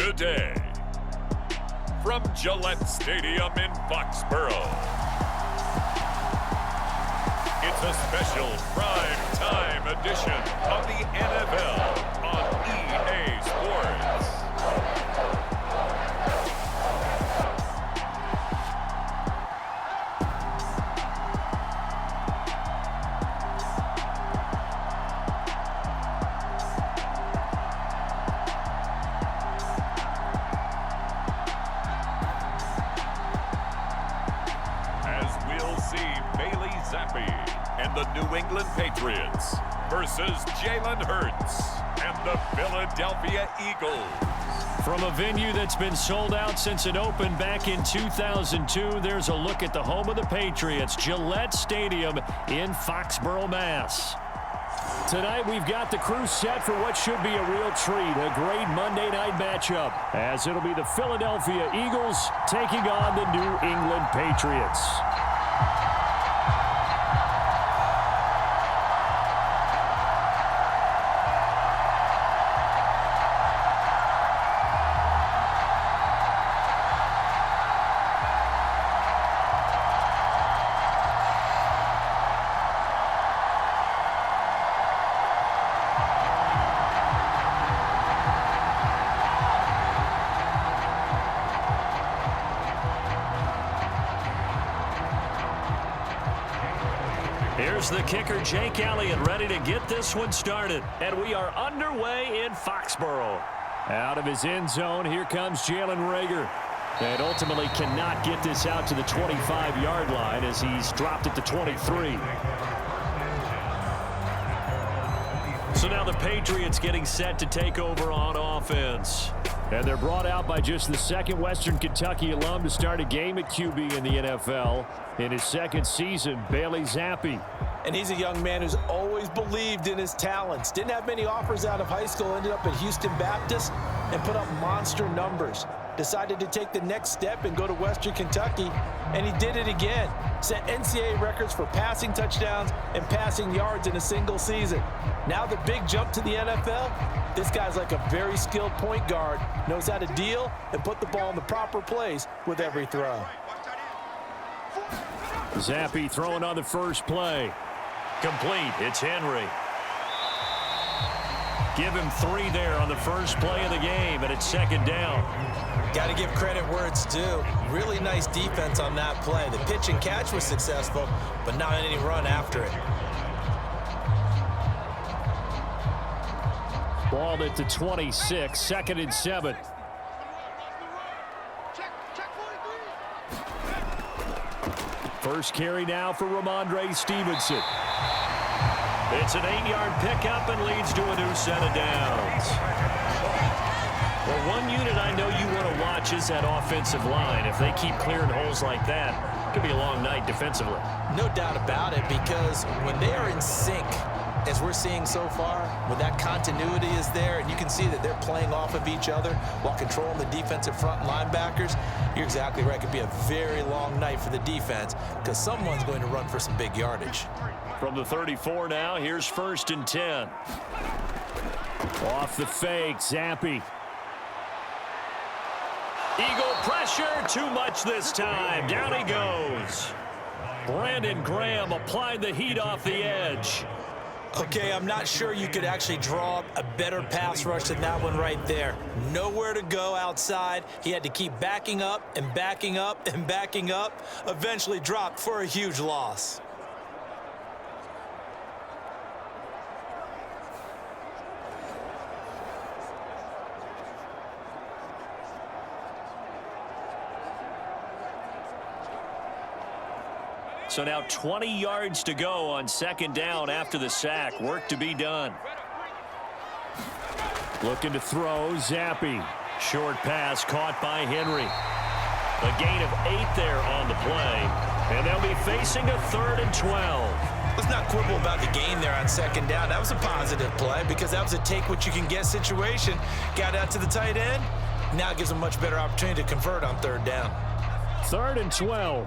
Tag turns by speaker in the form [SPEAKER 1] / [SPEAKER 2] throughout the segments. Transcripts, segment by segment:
[SPEAKER 1] Today, from Gillette Stadium in Foxborough, it's a special prime time edition of the NFL on EA Sports. And the New England Patriots versus Jalen Hurts and the Philadelphia Eagles.
[SPEAKER 2] From a venue that's been sold out since it opened back in 2002, there's a look at the home of the Patriots, Gillette Stadium in Foxborough, Mass. Tonight, we've got the crew set for what should be a real treat, a great Monday night matchup, as it'll be the Philadelphia Eagles taking on the New England Patriots. Here's the kicker, Jake Elliott, ready to get this one started. And we are underway in Foxborough. Out of his end zone, here comes Jalen Reagor. And ultimately cannot get this out to the 25-yard line as he's dropped at the 23. So now the Patriots getting set to take over on offense. And they're brought out by just the second Western Kentucky alum to start a game at QB in the NFL. In his second season, Bailey Zappi.
[SPEAKER 3] And he's a young man who's always believed in his talents. Didn't have many offers out of high school, ended up at Houston Baptist and put up monster numbers. Decided to take the next step and go to Western Kentucky, and he did it again. Set NCAA records for passing touchdowns and passing yards in a single season. Now the big jump to the NFL, this guy's like a very skilled point guard, knows how to deal and put the ball in the proper place with every throw.
[SPEAKER 2] Zappi throwing on the first play. Complete, it's Henry. Give him 3 there on the first play of the game, and it's second down.
[SPEAKER 3] Got to give credit where it's due. Really nice defense on that play. The pitch and catch was successful, but not any run after it.
[SPEAKER 2] Ball at the 26, second and 7. First carry now for Ramondre Stevenson. It's an 8-yard pickup and leads to a new set of downs. Well, one unit I know you want to watch is that offensive line. If they keep clearing holes like that, it could be a long night defensively.
[SPEAKER 3] No doubt about it, because when they are in sync, as we're seeing so far, when that continuity is there and you can see that they're playing off of each other while controlling the defensive front linebackers, you're exactly right. It could be a very long night for the defense because someone's going to run for some big yardage.
[SPEAKER 2] From the 34 now, here's first and 10. Off the fake, Zappi. Eagle pressure, too much this time. Down he goes. Brandon Graham applied the heat off the edge.
[SPEAKER 3] Okay, I'm not sure you could actually draw up a better pass rush than that one right there. Nowhere to go outside. He had to keep backing up and backing up and backing up. Eventually dropped for a huge loss.
[SPEAKER 2] So now 20 yards to go on second down after the sack. Work to be done. Looking to throw, Zappi. Short pass caught by Henry. A gain of 8 there on the play. And they'll be facing a 3rd and 12.
[SPEAKER 3] Let's not quibble about the gain there on second down. That was a positive play because that was a take-what-you-can-get situation. Got out to the tight end. Now it gives them a much better opportunity to convert on 3rd down.
[SPEAKER 2] 3rd and 12.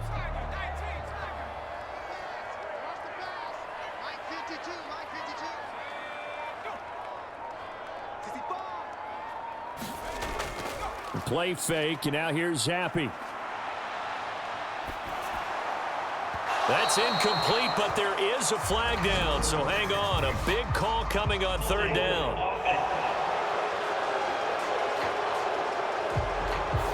[SPEAKER 2] Play fake, and now here's Zappi. That's incomplete, but there is a flag down, so hang on. A big call coming on third down.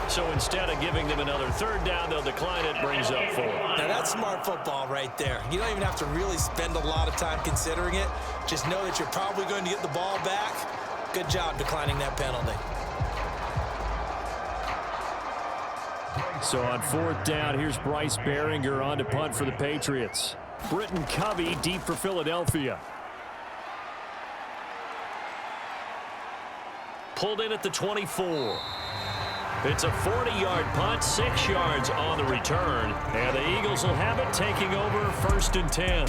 [SPEAKER 2] So instead of giving them another third down, they'll decline it, brings up 4.
[SPEAKER 3] Now that's smart football right there. You don't even have to really spend a lot of time considering it. Just know that you're probably going to get the ball back. Good job declining that penalty.
[SPEAKER 2] So on fourth down, here's Bryce Behringer on to punt for the Patriots. Britton Covey deep for Philadelphia. Pulled in at the 24. It's a 40-yard punt, 6 yards on the return. And the Eagles will have it, taking over 1st and 10.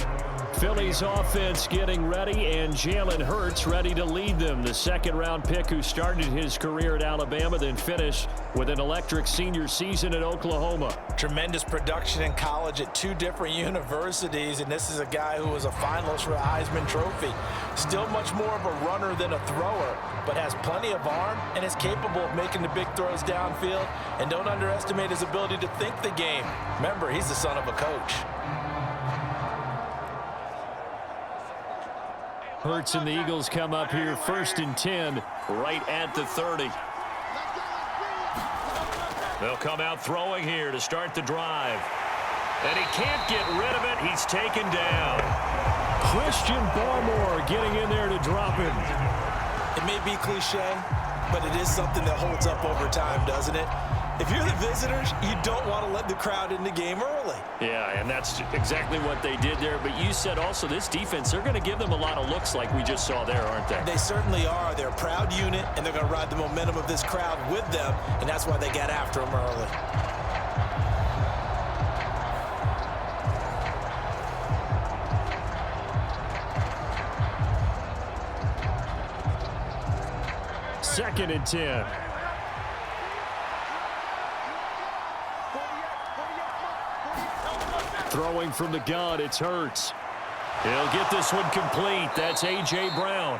[SPEAKER 2] Philly's offense getting ready, and Jalen Hurts ready to lead them. The second-round pick who started his career at Alabama, then finished with an electric senior season at Oklahoma.
[SPEAKER 3] Tremendous production in college at 2 different universities, and this is a guy who was a finalist for the Heisman Trophy. Still much more of a runner than a thrower, but has plenty of arm and is capable of making the big throws downfield. And don't underestimate his ability to think the game. Remember, he's the son of a coach.
[SPEAKER 2] Hurts and the Eagles come up here 1st and 10, right at the 30. They'll come out throwing here to start the drive. And he can't get rid of it. He's taken down. Christian Barmore getting in there to drop him.
[SPEAKER 3] It may be cliche, but it is something that holds up over time, doesn't it? If you're the visitors, you don't want to let the crowd in the game early.
[SPEAKER 2] Yeah, and that's exactly what they did there. But you said also this defense, they're going to give them a lot of looks like we just saw there, aren't they?
[SPEAKER 3] They certainly are. They're a proud unit, and they're going to ride the momentum of this crowd with them, and that's why they get after them early.
[SPEAKER 2] Second and 10. Throwing from the gun, it's Hurts. He'll get this one complete. That's A.J. Brown.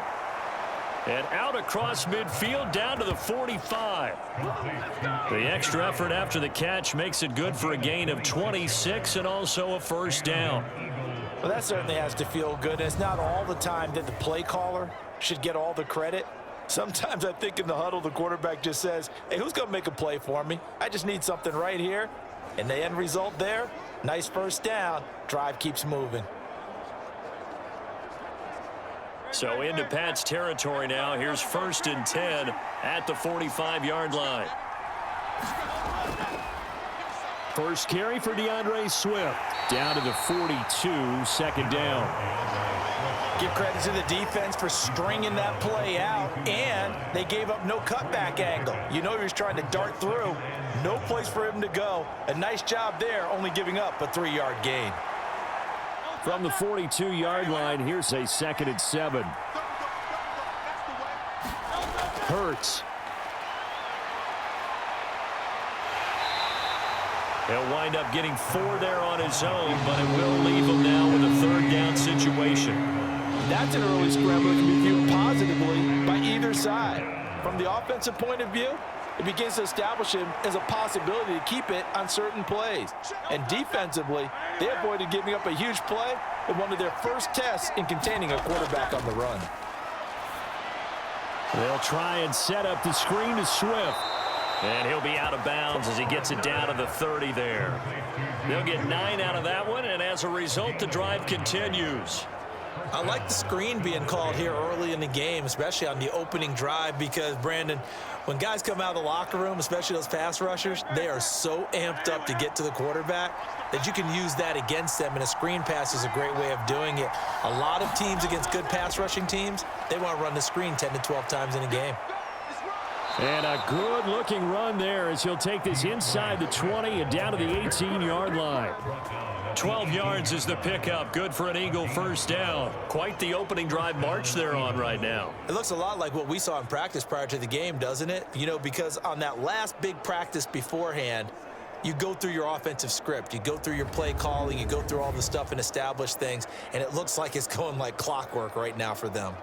[SPEAKER 2] And out across midfield down to the 45. The extra effort after the catch makes it good for a gain of 26 and also a first down.
[SPEAKER 3] Well, that certainly has to feel good. It's not all the time that the play caller should get all the credit. Sometimes I think in the huddle, the quarterback just says, hey, who's going to make a play for me? I just need something right here. And the end result there, nice first down. Drive keeps moving.
[SPEAKER 2] So into Pat's territory now. Here's 1st and 10 at the 45-yard line. First carry for DeAndre Swift. Down to the 42, 2nd down.
[SPEAKER 3] Give credit to the defense for stringing that play out, and they gave up no cutback angle. You know he was trying to dart through. No place for him to go. A nice job there, only giving up a 3-yard gain.
[SPEAKER 2] From the 42-yard line, here's a 2nd and 7. Hurts. He'll wind up getting 4 there on his own, but it will leave him now with a 3rd down situation.
[SPEAKER 3] That's an early scramble that can be viewed positively by either side. From the offensive point of view, it begins to establish him as a possibility to keep it on certain plays. And defensively, they avoided giving up a huge play in one of their first tests in containing a quarterback on the run.
[SPEAKER 2] They'll try and set up the screen to Swift. And he'll be out of bounds as he gets it down to the 30 there. They'll get 9 out of that one, and as a result, the drive continues.
[SPEAKER 3] I like the screen being called here early in the game, especially on the opening drive, because, Brandon, when guys come out of the locker room, especially those pass rushers, they are so amped up to get to the quarterback that you can use that against them, and a screen pass is a great way of doing it. A lot of teams against good pass rushing teams, they want to run the screen 10 to 12 times in a game.
[SPEAKER 2] And a good-looking run there as he'll take this inside the 20 and down to the 18-yard line. 12 yards is the pickup. Good for an Eagle first down. Quite the opening drive march they're on right now.
[SPEAKER 3] It looks a lot like what we saw in practice prior to the game, doesn't it? You know, because on that last big practice beforehand, you go through your offensive script. You go through your play calling. You go through all the stuff and establish things. And it looks like it's going like clockwork right now for them.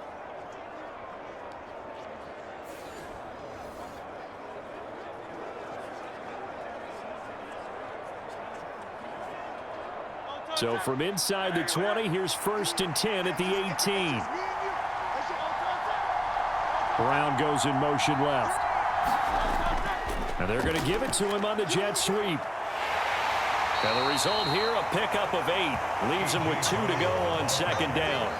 [SPEAKER 2] So from inside the 20, here's 1st and 10 at the 18. Brown goes in motion left. And they're going to give it to him on the jet sweep. And the result here, a pickup of 8. Leaves him with 2 to go on 2nd down.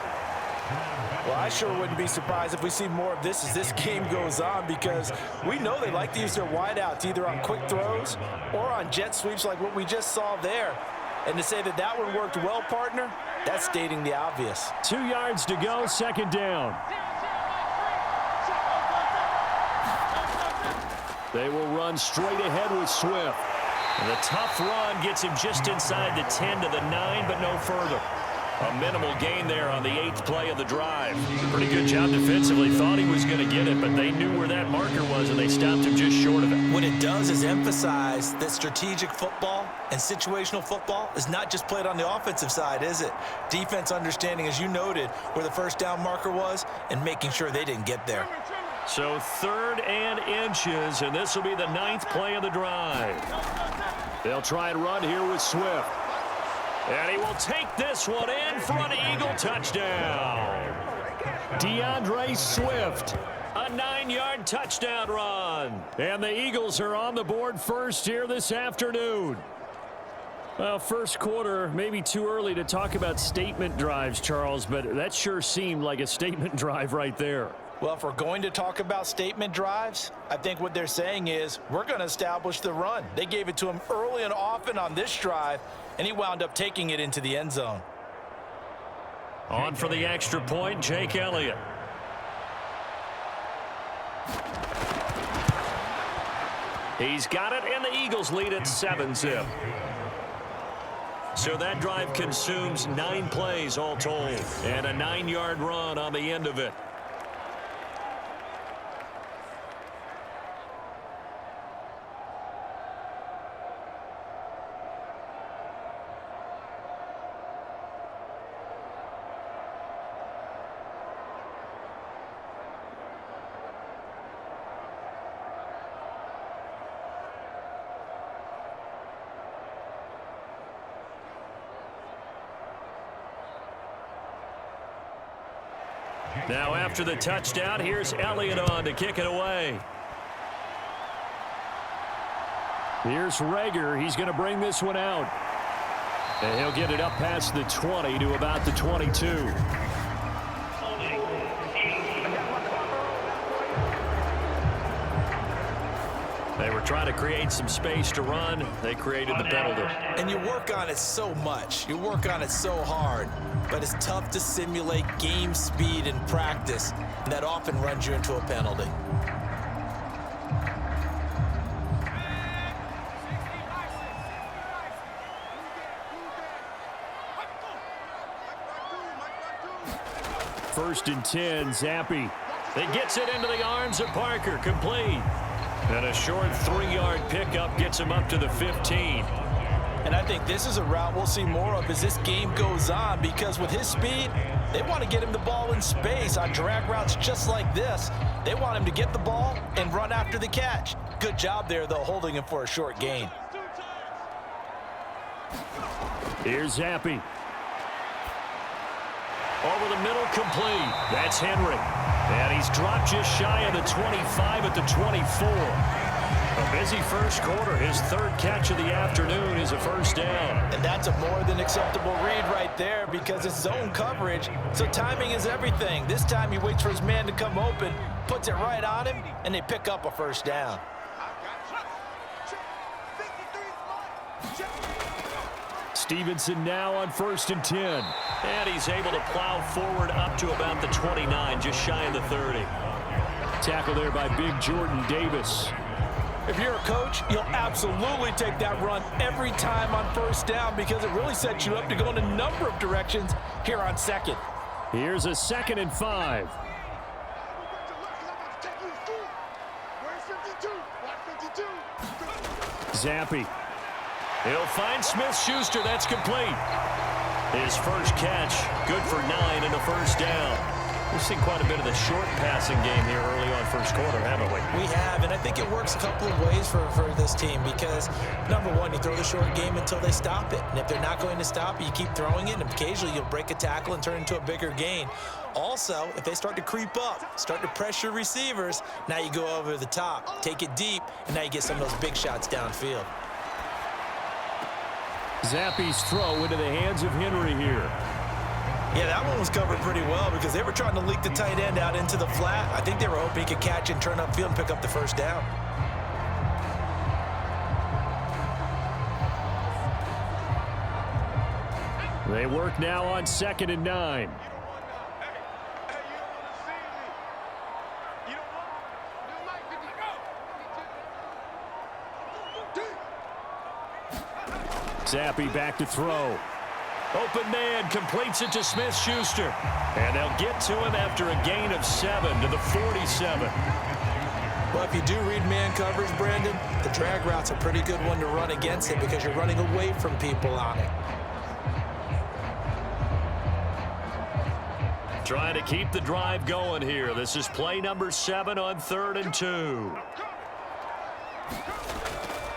[SPEAKER 3] Well, I sure wouldn't be surprised if we see more of this as this game goes on, because we know they like to use their wideouts either on quick throws or on jet sweeps like what we just saw there. And to say that that one worked well, partner, that's stating the obvious.
[SPEAKER 2] 2 yards to go, 2nd down. They will run straight ahead with Swift. And the tough run gets him just inside the 10 to the 9, but no further. A minimal gain there on the 8th play of the drive. Pretty good job defensively. Thought he was going to get it, but they knew where that marker was, and they stopped him just short of it.
[SPEAKER 3] What it does is emphasize that strategic football and situational football is not just played on the offensive side, is it? Defense understanding, as you noted, where the 1st down marker was and making sure they didn't get there.
[SPEAKER 2] So 3rd and inches, and this will be the 9th play of the drive. They'll try and run here with Swift. And he will take this one in for an Eagle touchdown. DeAndre Swift, a 9-yard touchdown run. And the Eagles are on the board first here this afternoon. Well, first quarter, maybe too early to talk about statement drives, Charles, but that sure seemed like a statement drive right there.
[SPEAKER 3] Well, if we're going to talk about statement drives, I think what they're saying is we're going to establish the run. They gave it to him early and often on this drive, and he wound up taking it into the end zone.
[SPEAKER 2] On for the extra point, Jake Elliott. He's got it, and the Eagles lead at 7-zip. So that drive consumes 9 plays all told, and a 9-yard run on the end of it. Now after the touchdown, here's Elliott on to kick it away. Here's Rager. He's going to bring this one out. And he'll get it up past the 20 to about the 22. They were trying to create some space to run. They created the penalty.
[SPEAKER 3] And you work on it so much. You work on it so hard. But it's tough to simulate game speed in practice. And that often runs you into a penalty.
[SPEAKER 2] First and 10, Zappi. It gets it into the arms of Parker, complete. And a short 3-yard pickup gets him up to the 15.
[SPEAKER 3] And I think this is a route we'll see more of as this game goes on, because with his speed, they want to get him the ball in space on drag routes just like this. They want him to get the ball and run after the catch. Good job there, though, holding him for a short gain.
[SPEAKER 2] Here's Zappi. Over the middle, complete. That's Henry. And he's dropped just shy of the 25 at the 24. A busy first quarter. His 3rd catch of the afternoon is a first down.
[SPEAKER 3] And that's a more than acceptable read right there, because it's zone coverage, so timing is everything. This time he waits for his man to come open, puts it right on him, and they pick up a first down.
[SPEAKER 2] Stevenson now on 1st and 10. And he's able to plow forward up to about the 29, just shy of the 30. Tackle there by big Jordan Davis.
[SPEAKER 3] If you're a coach, you'll absolutely take that run every time on first down, because it really sets you up to go in a number of directions here on 2nd.
[SPEAKER 2] Here's a 2nd and 5. Zappi. He'll find Smith-Schuster. That's complete. His first catch, good for 9 and a first down. We've seen quite a bit of the short passing game here early on first quarter, haven't we?
[SPEAKER 3] We have, and I think it works a couple of ways for this team because, number one, you throw the short game until they stop it. And if they're not going to stop it, you keep throwing it, and occasionally you'll break a tackle and turn it into a bigger gain. Also, if they start to creep up, start to pressure receivers, now you go over the top, take it deep, and now you get some of those big shots downfield.
[SPEAKER 2] Zappe's throw into the hands of Henry here.
[SPEAKER 3] Yeah, that one was covered pretty well because they were trying to leak the tight end out into the flat. I think they were hoping he could catch and turn upfield and pick up the first down.
[SPEAKER 2] They work now on 2nd and 9. Zappe back to throw. Open man completes it to Smith-Schuster. And they'll get to him after a gain of 7 to the 47.
[SPEAKER 3] Well, if you do read man coverage, Brandon, the drag route's a pretty good one to run against it because you're running away from people on it.
[SPEAKER 2] Trying to keep the drive going here. This is play number 7 on 3rd and 2.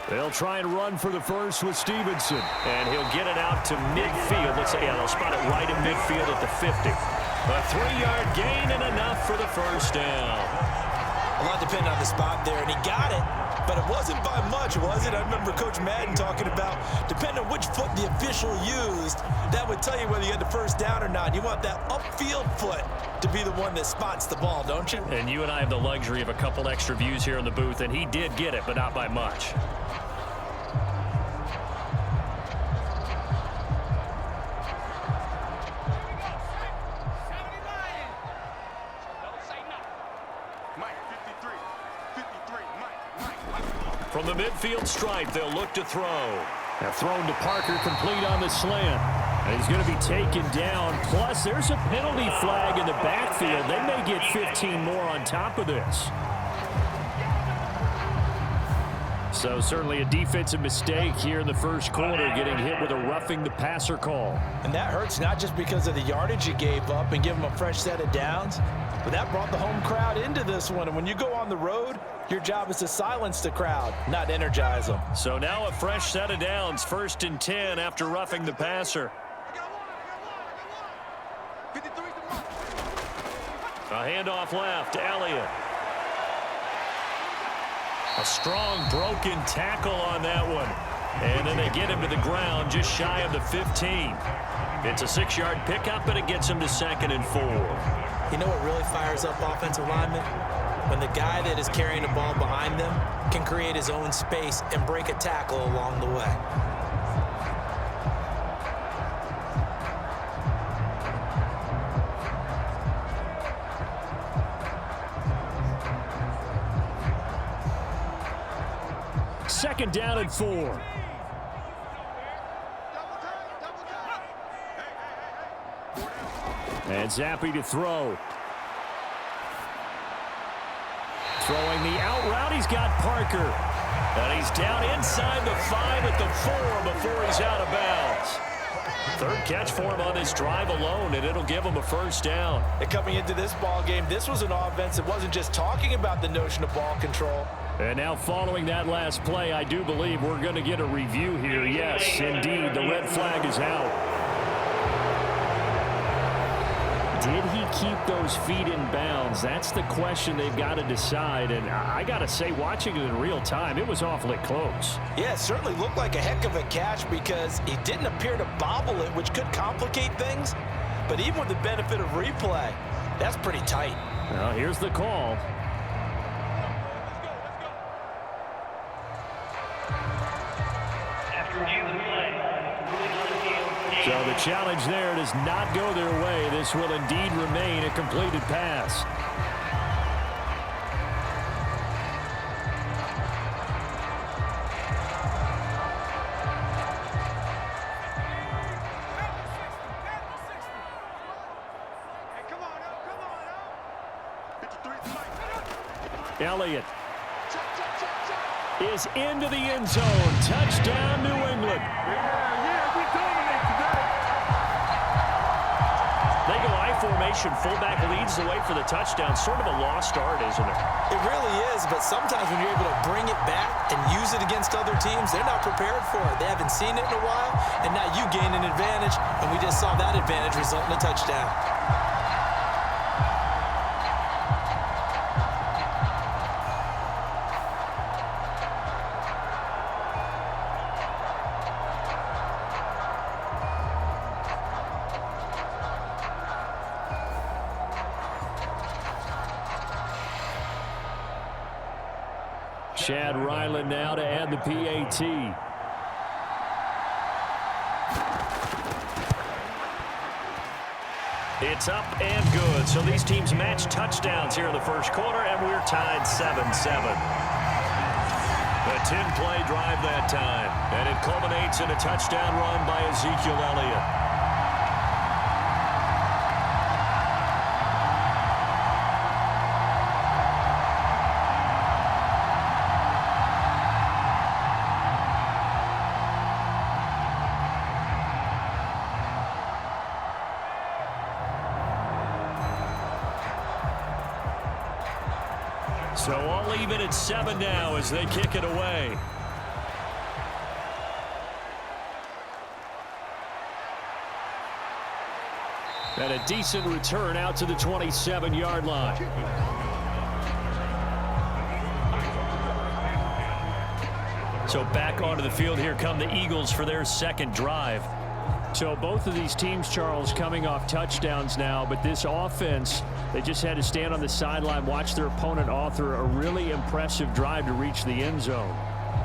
[SPEAKER 2] They'll try and run for the first with Stevenson. And he'll get it out to midfield. Let's say, yeah, they'll spot it right in midfield at the 50. A 3-yard gain and enough for the first down.
[SPEAKER 3] A lot depended on the spot there, and he got it, but it wasn't by much, was it? I remember Coach Madden talking about, depending on which foot the official used, that would tell you whether you had the first down or not. You want that upfield foot to be the one that spots the ball, don't you?
[SPEAKER 2] And you and I have the luxury of a couple extra views here in the booth, and he did get it, but not by much. From the midfield stripe, they'll look to throw. Now thrown to Parker, complete on the slant. And he's going to be taken down. Plus, there's a penalty flag in the backfield. They may get 15 more on top of this. So certainly a defensive mistake here in the first quarter, getting hit with a roughing the passer call.
[SPEAKER 3] And that hurts not just because of the yardage you gave up and give them a fresh set of downs, but that brought the home crowd into this one. And when you go on the road, your job is to silence the crowd, not energize them.
[SPEAKER 2] So now a fresh set of downs, 1st and 10 after roughing the passer. A handoff left, Elliott. A strong broken tackle on that one. And then they get him to the ground just shy of the 15. It's a 6-yard pickup, and it gets him to 2nd and 4.
[SPEAKER 3] You know what really fires up offensive linemen? When the guy that is carrying the ball behind them can create his own space and break a tackle along the way.
[SPEAKER 2] Second down and 4. And Zappe to throw. Throwing the out route, he's got Parker. And he's down inside the 5 at the 4 before he's out of bounds. 3rd catch for him on this drive alone, and it'll give him a first down.
[SPEAKER 3] And coming into this ball game, this was an offense that wasn't just talking about the notion of ball control.
[SPEAKER 2] And now following that last play, I do believe we're going to get a review here. Yes, indeed, the red flag is out. Did he keep those feet in bounds? That's the question they've got to decide. And I got to say, watching it in real time, it was awfully close.
[SPEAKER 3] Yeah, it certainly looked like a heck of a catch because he didn't appear to bobble it, which could complicate things. But even with the benefit of replay, that's pretty tight.
[SPEAKER 2] Well, here's the call. So the challenge there does not go their way. This will indeed remain a completed pass. Elliott is into the end zone. Touchdown, New England. They go formation, fullback leads the way for the touchdown. Sort of a lost art, isn't it?
[SPEAKER 3] It really is, but sometimes when you're able to bring it back and use it against other teams, they're not prepared for it. They haven't seen it in a while, and now you gain an advantage, and we just saw that advantage result in a touchdown.
[SPEAKER 2] Chad Ryland now to add the PAT. It's up and good. So these teams match touchdowns here in the first quarter, and we're tied 7-7. A 10-play drive that time, and it culminates in a touchdown run by Ezekiel Elliott. So all even at 7 now as they kick it away. And a decent return out to the 27-yard line. So back onto the field, here come the Eagles for their second drive. So both of these teams, Charles, coming off touchdowns now, but this offense, they just had to stand on the sideline, watch their opponent author a really impressive drive to reach the end zone.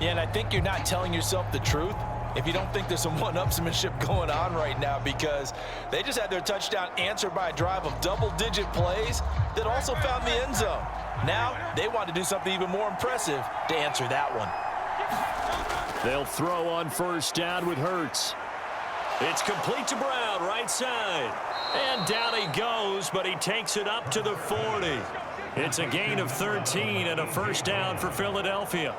[SPEAKER 3] Yeah, and I think you're not telling yourself the truth if you don't think there's some one-upsmanship going on right now, because they just had their touchdown answered by a drive of double-digit plays that also found the end zone. Now they want to do something even more impressive to answer that one.
[SPEAKER 2] They'll throw on first down with Hurts. It's complete to Brown, right side. And down he goes, but he takes it up to the 40. It's a gain of 13 and a first down for Philadelphia.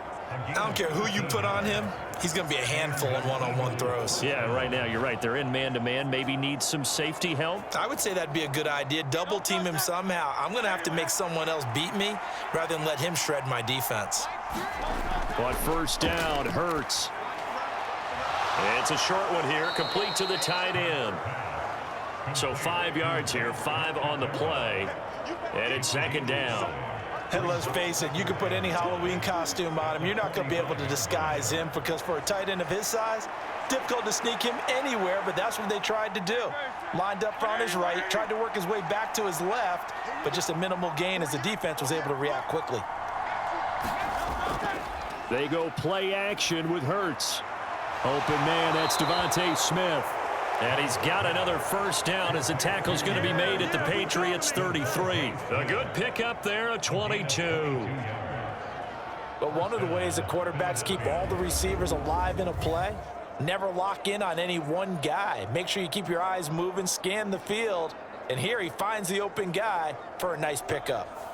[SPEAKER 3] I don't care who you put on him, he's going to be a handful in one-on-one throws.
[SPEAKER 2] Yeah, right now, you're right. They're in man-to-man. Maybe needs some safety help.
[SPEAKER 3] I would say that'd be a good idea. Double team him somehow. I'm going to have to make someone else beat me rather than let him shred my defense.
[SPEAKER 2] But first down, Hurts. It's a short one here, complete to the tight end. So 5 yards here, 5 on the play, and it's second down.
[SPEAKER 3] And let's face it, you can put any Halloween costume on him. You're not going to be able to disguise him, because for a tight end of his size, difficult to sneak him anywhere, but that's what they tried to do. Lined up on his right, tried to work his way back to his left, but just a minimal gain as the defense was able to react quickly.
[SPEAKER 2] They go play action with Hurts. Open man, that's Devontae Smith. And he's got another first down as the tackle's going to be made at the Patriots 33. A good pickup there, a 22.
[SPEAKER 3] But one of the ways that quarterbacks keep all the receivers alive in a play, never lock in on any one guy. Make sure you keep your eyes moving, scan the field, and here he finds the open guy for a nice pickup.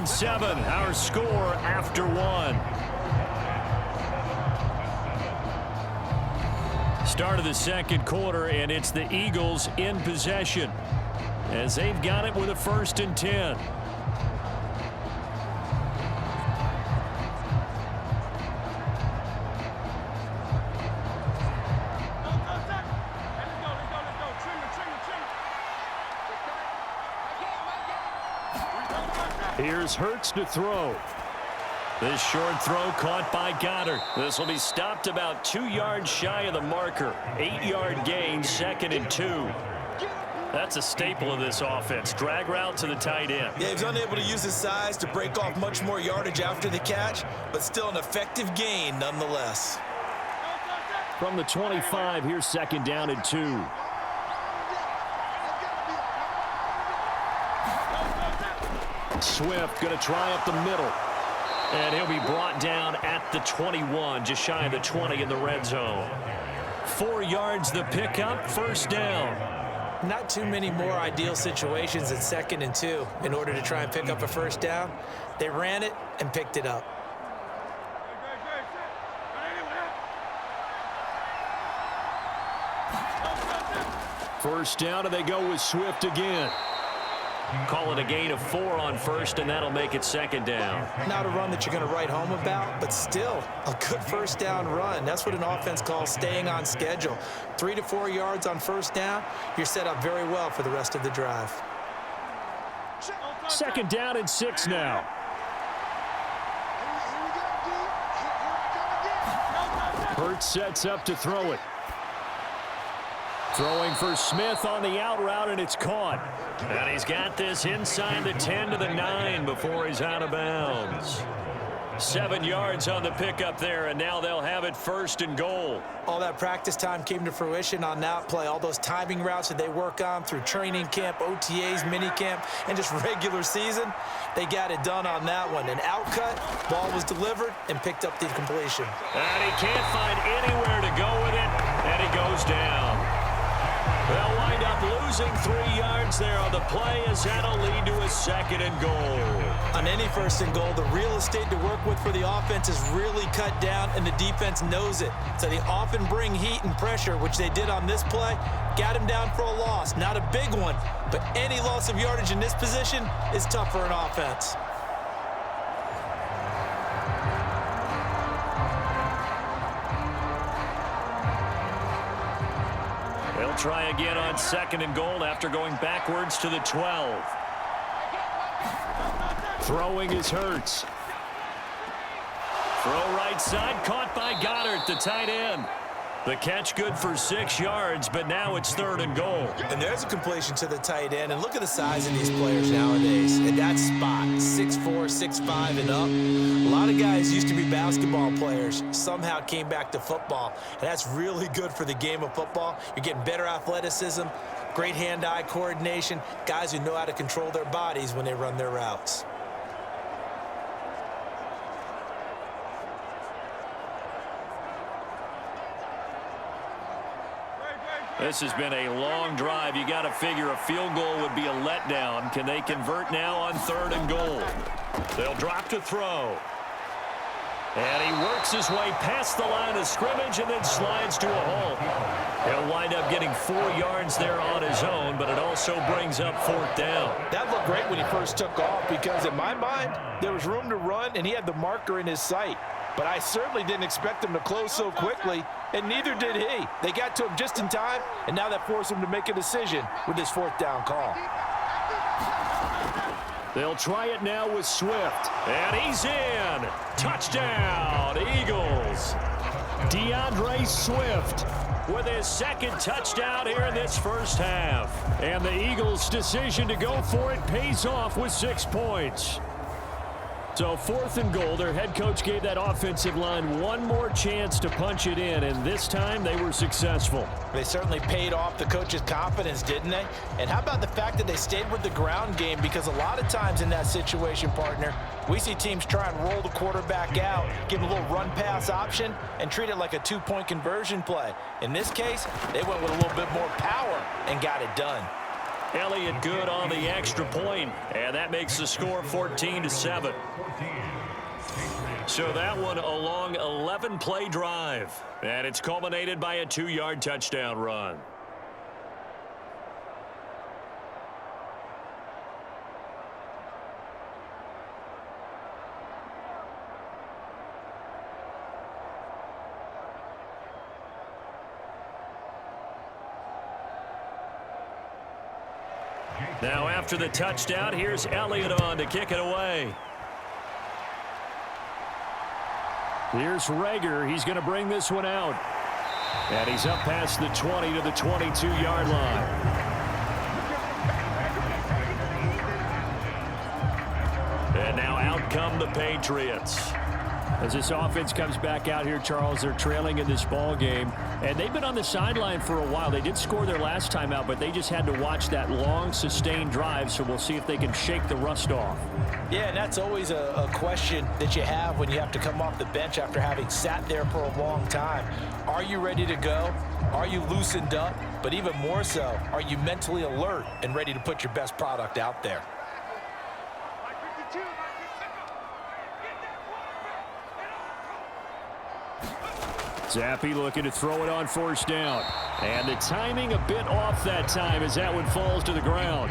[SPEAKER 2] Seven, our score after one. Start of the second quarter, and it's the Eagles in possession as they've got it with a 1st and 10. Here's Hurts to throw. This short throw caught by Qaurters. This will be stopped about 2 yards shy of the marker. 8-yard gain, 2nd and 2. That's a staple of this offense. Drag route to the tight end.
[SPEAKER 3] Yeah, he was unable to use his size to break off much more yardage after the catch, but still an effective gain nonetheless.
[SPEAKER 2] From the 25, here's 2nd down and 2. Swift going to try up the middle. And he'll be brought down at the 21, just shy of the 20 in the red zone. 4 yards the pickup, first down.
[SPEAKER 3] Not too many more ideal situations at 2nd and 2 in order to try and pick up a first down. They ran it and picked it up.
[SPEAKER 2] First down, and they go with Swift again. Call it a gain of 4 on first, and that'll make it 2nd down.
[SPEAKER 3] Not a run that you're going to write home about, but still a good first down run. That's what an offense calls staying on schedule. 3 to 4 yards on first down, you're set up very well for the rest of the drive.
[SPEAKER 2] 2nd down and 6 now. Hurts sets up to throw it. Throwing for Smith on the out route, and it's caught. And he's got this inside the 10 to the 9 before he's out of bounds. 7 yards on the pickup there, and now they'll have it 1st and goal.
[SPEAKER 3] All that practice time came to fruition on that play. All those timing routes that they work on through training camp, OTAs, minicamp, and just regular season, they got it done on that one. An outcut, ball was delivered, and picked up the completion.
[SPEAKER 2] And he can't find anywhere to go with it, and he goes down. They'll wind up losing 3 yards there on the play as that'll lead to a 2nd and goal.
[SPEAKER 3] On any 1st and goal, the real estate to work with for the offense is really cut down, and the defense knows it. So they often bring heat and pressure, which they did on this play. Got him down for a loss. Not a big one, but any loss of yardage in this position is tough for an offense.
[SPEAKER 2] They'll try again on 2nd and goal after going backwards to the 12. Throwing is Hurts. Throw right side, caught by Qaurters, the tight end. The catch good for 6 yards, but now it's 3rd and goal.
[SPEAKER 3] And there's a completion to the tight end. And look at the size of these players nowadays. At that spot, 6'4", 6'5", and up. A lot of guys used to be basketball players, somehow came back to football. And that's really good for the game of football. You're getting better athleticism, great hand-eye coordination, guys who know how to control their bodies when they run their routes.
[SPEAKER 2] This has been a long drive. You got to figure a field goal would be a letdown. Can they convert now on 3rd and goal? They'll drop to throw. And he works his way past the line of scrimmage and then slides to a halt. He'll wind up getting 4 yards there on his own, but it also brings up 4th down.
[SPEAKER 3] That looked great when he first took off because in my mind, there was room to run and he had the marker in his sight. But I certainly didn't expect him to close so quickly, and neither did he. They got to him just in time, and now that forced him to make a decision with his 4th down call.
[SPEAKER 2] They'll try it now with Swift, and he's in. Touchdown, Eagles. DeAndre Swift with his 2nd touchdown here in this first half. And the Eagles' decision to go for it pays off with 6 points. So 4th and goal, their head coach gave that offensive line one more chance to punch it in, and this time they were successful.
[SPEAKER 3] They certainly paid off the coach's confidence, didn't they? And how about the fact that they stayed with the ground game? Because a lot of times in that situation, partner, we see teams try and roll the quarterback out, give him a little run-pass option, and treat it like a 2-point conversion play. In this case, they went with a little bit more power and got it done.
[SPEAKER 2] Elliott good on the extra point, and that makes the score 14-7. So that one a long 11-play drive, and it's culminated by a 2-yard touchdown run. Now after the touchdown, here's Elliott on to kick it away. Here's Rager. He's going to bring this one out. And he's up past the 20 to the 22-yard line. And now out come the Patriots. As this offense comes back out here, Charles, they're trailing in this ball game, and they've been on the sideline for a while. They did score their last time out, but they just had to watch that long, sustained drive, so we'll see if they can shake the rust off.
[SPEAKER 3] Yeah, and that's always a question that you have when you have to come off the bench after having sat there for a long time. Are you ready to go? Are you loosened up? But even more so, are you mentally alert and ready to put your best product out there?
[SPEAKER 2] Zappi looking to throw it on first down. And the timing a bit off that time as that one falls to the ground.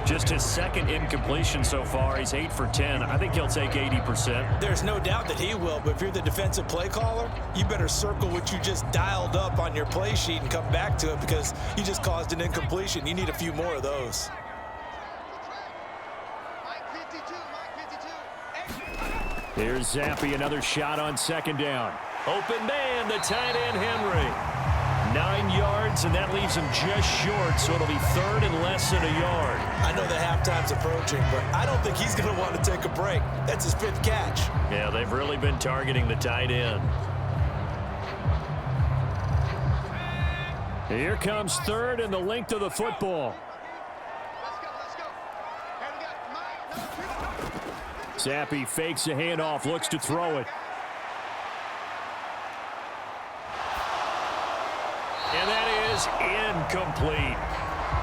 [SPEAKER 2] Just his second incompletion so far. He's 8 for 10. I think he'll take 80%.
[SPEAKER 3] There's no doubt that he will, but if you're the defensive play caller, you better circle what you just dialed up on your play sheet and come back to it because you just caused an incompletion. You need a few more of those.
[SPEAKER 2] Here's Zappi, another shot on second down. Open man, the tight end Henry. 9 yards, and that leaves him just short, so it'll be third and less than a yard.
[SPEAKER 3] I know the halftime's approaching, but I don't think he's going to want to take a break. That's his 5th catch.
[SPEAKER 2] Yeah, they've really been targeting the tight end. Here comes third and the length of the football. Zappi fakes a handoff, looks to throw it. And that is incomplete.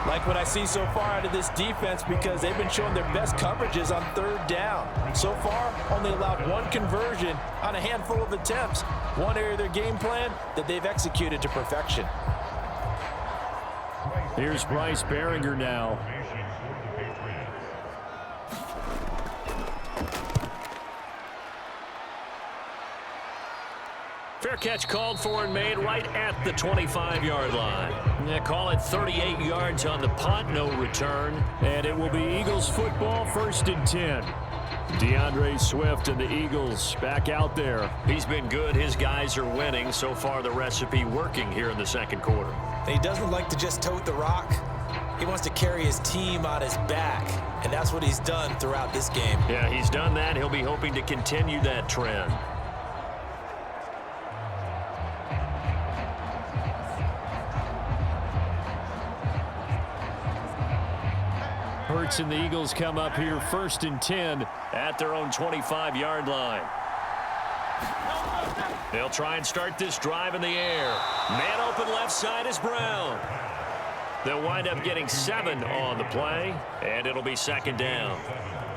[SPEAKER 3] Like what I see so far out of this defense because they've been showing their best coverages on third down. So far, only allowed 1 conversion on a handful of attempts. One area of their game plan that they've executed to perfection.
[SPEAKER 2] Here's Bryce Behringer now. Fair catch called for and made right at the 25-yard line. Yeah, call it 38 yards on the punt, no return. And it will be Eagles football, 1st and 10. DeAndre Swift and the Eagles back out there. He's been good. His guys are winning. So far, the recipe working here in the second quarter.
[SPEAKER 3] He doesn't like to just tote the rock. He wants to carry his team on his back, and that's what he's done throughout this game.
[SPEAKER 2] Yeah, he's done that. He'll be hoping to continue that trend. Hurts and the Eagles come up here 1st and 10 at their own 25-yard line. They'll try and start this drive in the air. Man open left side is Brown. They'll wind up getting 7 on the play, and it'll be 2nd down.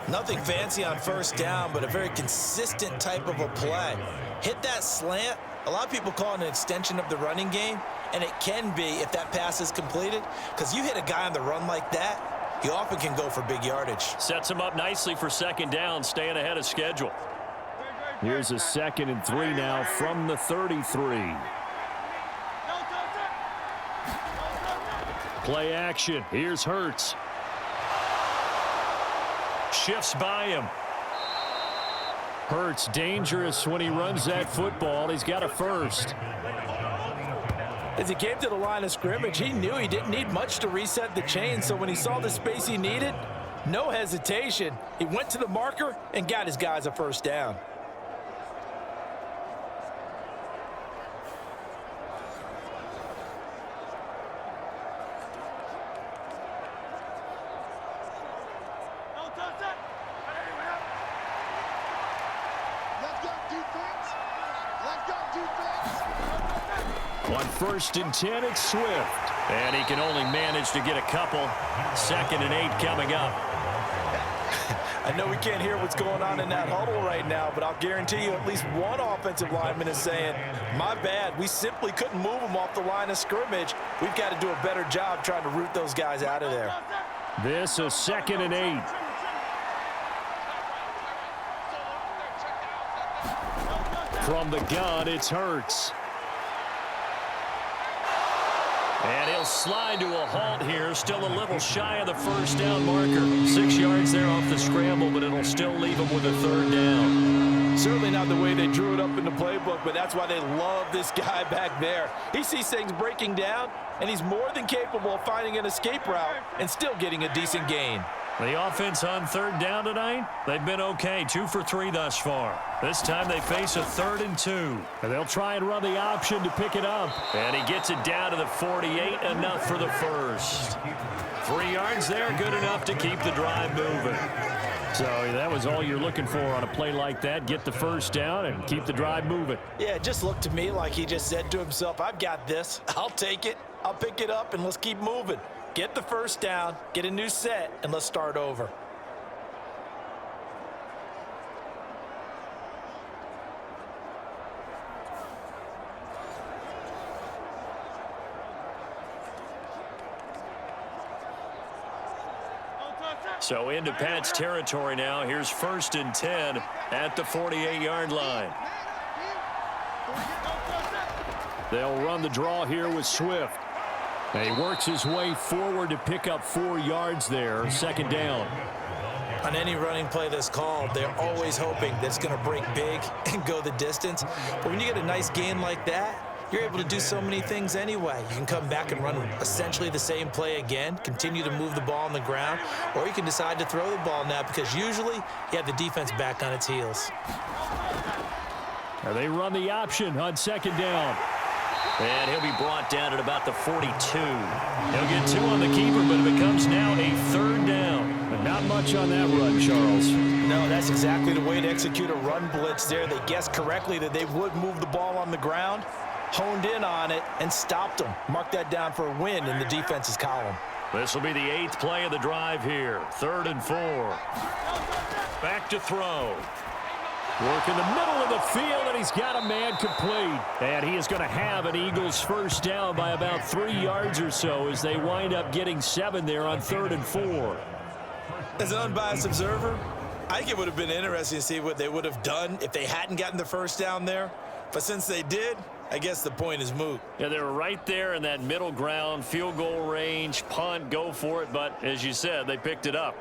[SPEAKER 3] Nothing fancy on first down, but a very consistent type of a play. Hit that slant. A lot of people call it an extension of the running game, and it can be if that pass is completed, because you hit a guy on the run like that, he often can go for big yardage.
[SPEAKER 2] Sets him up nicely for 2nd down, staying ahead of schedule. Here's a 2nd and 3 now from the 33. Play action. Here's Hurts. Shifts by him. Hurts dangerous when he runs that football. He's got a first.
[SPEAKER 3] As he came to the line of scrimmage, he knew he didn't need much to reset the chain, so when he saw the space he needed, no hesitation. He went to the marker and got his guys a first down.
[SPEAKER 2] On 1st and 10, it's Swift. And he can only manage to get a couple. 2nd and 8 coming up.
[SPEAKER 3] I know we can't hear what's going on in that huddle right now, but I'll guarantee you at least one offensive lineman is saying, my bad, we simply couldn't move them off the line of scrimmage. We've got to do a better job trying to root those guys out of there.
[SPEAKER 2] This is 2nd and 8. From the gun, it's Hurts. And he'll slide to a halt here, still a little shy of the first down marker. 6 yards there off the scramble, but it'll still leave him with a 3rd down.
[SPEAKER 3] Certainly not the way they drew it up in the playbook, but that's why they love this guy back there. He sees things breaking down, and he's more than capable of finding an escape route and still getting a decent gain.
[SPEAKER 2] The offense on third down tonight, they've been okay. 2 for 3 thus far. This time they face a 3rd and 2. And they'll try and run the option to pick it up. And he gets it down to the 48, enough for the first. 3 yards there, good enough to keep the drive moving. So that was all you're looking for on a play like that. Get the first down and keep the drive moving.
[SPEAKER 3] Yeah, it just looked to me like he just said to himself, I've got this. I'll take it. I'll pick it up, and let's keep moving. Get the first down, get a new set, and let's start over.
[SPEAKER 2] So into Pat's territory now. Here's 1st and 10 at the 48-yard line. They'll run the draw here with Swift. He works his way forward to pick up 4 yards there. 2nd down.
[SPEAKER 3] On any running play that's called, they're always hoping that it's going to break big and go the distance. But when you get a nice gain like that, you're able to do so many things anyway. You can come back and run essentially the same play again, continue to move the ball on the ground, or you can decide to throw the ball now because usually you have the defense back on its heels.
[SPEAKER 2] They run the option on 2nd down. And he'll be brought down at about the 42. He'll get 2 on the keeper, but it becomes now a 3rd down. But not much on that run, Charles.
[SPEAKER 3] No, that's exactly the way to execute a run blitz there. They guessed correctly that they would move the ball on the ground, honed in on it, and stopped them. Mark that down for a win in the defense's column.
[SPEAKER 2] This will be the 8th play of the drive here. 3rd and 4. Back to throw. Work in the middle of the field, and he's got a man complete. And he is going to have an Eagles first down by about 3 yards or so as they wind up getting 7 there on 3rd and 4.
[SPEAKER 3] As an unbiased observer, I think it would have been interesting to see what they would have done if they hadn't gotten the first down there. But since they did, I guess the point is moot.
[SPEAKER 2] Yeah, they were right there in that middle ground, field goal range, punt, go for it. But as you said, they picked it up.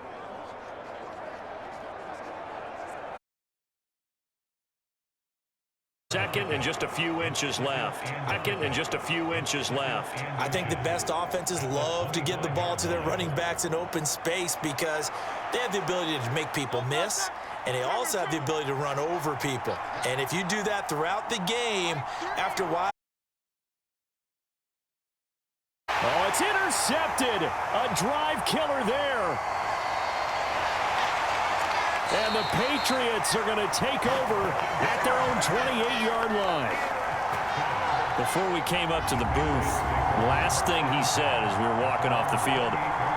[SPEAKER 2] 2nd and just a few inches left. 2nd and just a few inches left.
[SPEAKER 3] I think the best offenses love to get the ball to their running backs in open space because they have the ability to make people miss, and they also have the ability to run over people. And if you do that throughout the game, after a while...
[SPEAKER 2] Oh, it's intercepted. A drive killer there. And the Patriots are going to take over at their own 28-yard line. Before we came up to the booth, last thing he said as we were walking off the field,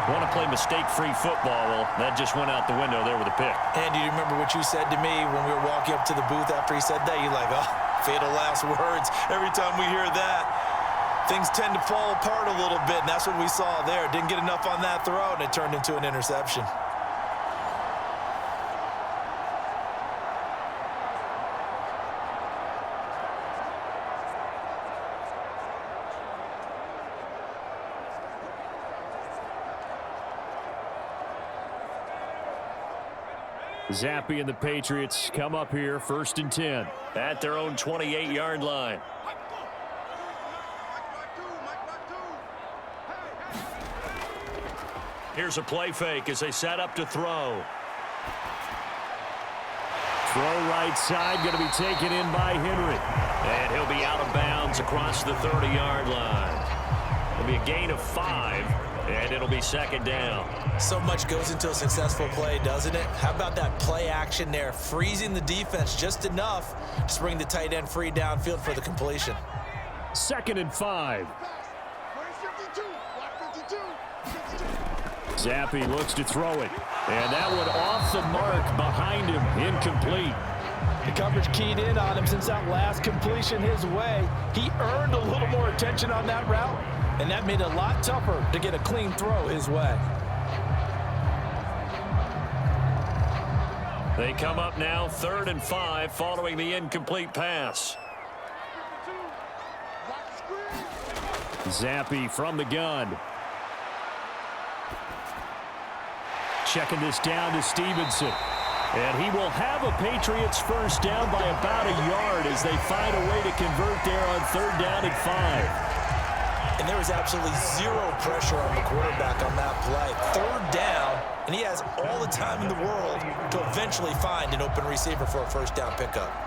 [SPEAKER 2] want to play mistake-free football. Well, that just went out the window there with a pick.
[SPEAKER 3] And do you remember what you said to me when we were walking up to the booth after he said that? You're like, oh, fatal last words. Every time we hear that, things tend to fall apart a little bit, and that's what we saw there. Didn't get enough on that throw, and it turned into an interception.
[SPEAKER 2] Zappi and the Patriots come up here, 1st and 10. At their own 28-yard line. Here's a play fake as they set up to throw. Throw right side, going to be taken in by Henry. And he'll be out of bounds across the 30-yard line. It'll be a gain of 5, and it'll be 2nd down.
[SPEAKER 3] So much goes into a successful play, doesn't it? How about that play action there, freezing the defense just enough to bring the tight end free downfield for the completion.
[SPEAKER 2] 2nd and 5. Zappi looks to throw it. And that one off the mark behind him, incomplete.
[SPEAKER 3] The coverage keyed in on him since that last completion his way. He earned a little more attention on that route, and that made it a lot tougher to get a clean throw his way.
[SPEAKER 2] They come up now 3rd and 5 following the incomplete pass. Zappi from the gun. Checking this down to Stevenson. And he will have a Patriots first down by about a yard as they find a way to convert there on 3rd down and 5.
[SPEAKER 3] And there was absolutely zero pressure on the quarterback on that play. 3rd down, and he has all the time in the world to eventually find an open receiver for a first down pickup.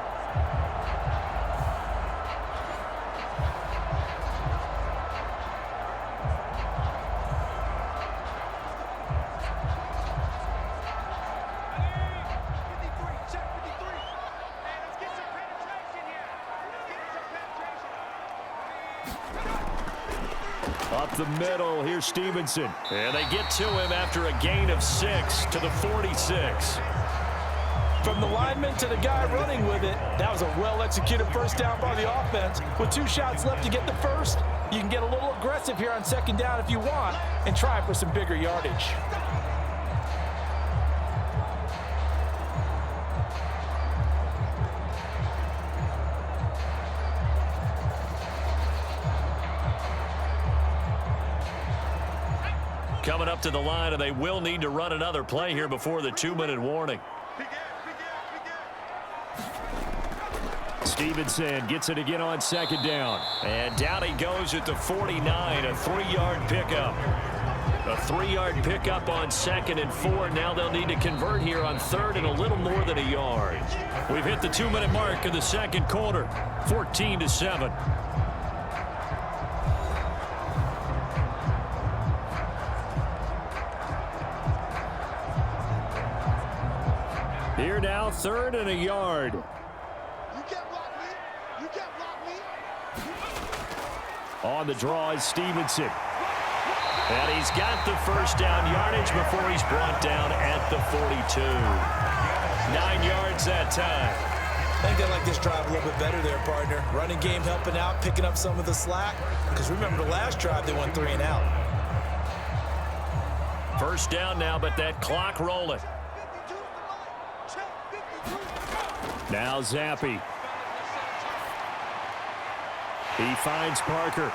[SPEAKER 2] Up the middle, here's Stevenson. And they get to him after a gain of 6 to the 46.
[SPEAKER 3] From the lineman to the guy running with it, that was a well-executed first down by the offense. With 2 shots left to get the first, you can get a little aggressive here on second down if you want and try for some bigger yardage.
[SPEAKER 2] Coming up to the line, and they will need to run another play here before the 2-minute warning. Stevenson gets it again on second down. And down he goes at the 49, a 3-yard pickup. A 3-yard pickup on 2nd and 4. Now they'll need to convert here on 3rd and a little more than a yard. We've hit the 2-minute mark of the second quarter, 14-7. Here now, 3rd and a yard. On the draw is Stevenson. And he's got the first down yardage before he's brought down at the 42. 9 yards that time.
[SPEAKER 3] I think they like this drive a little bit better there, partner. Running game helping out, picking up some of the slack. Because remember, the last drive they went 3 and out.
[SPEAKER 2] First down now, but that clock rolling. Now Zappi. He finds Parker.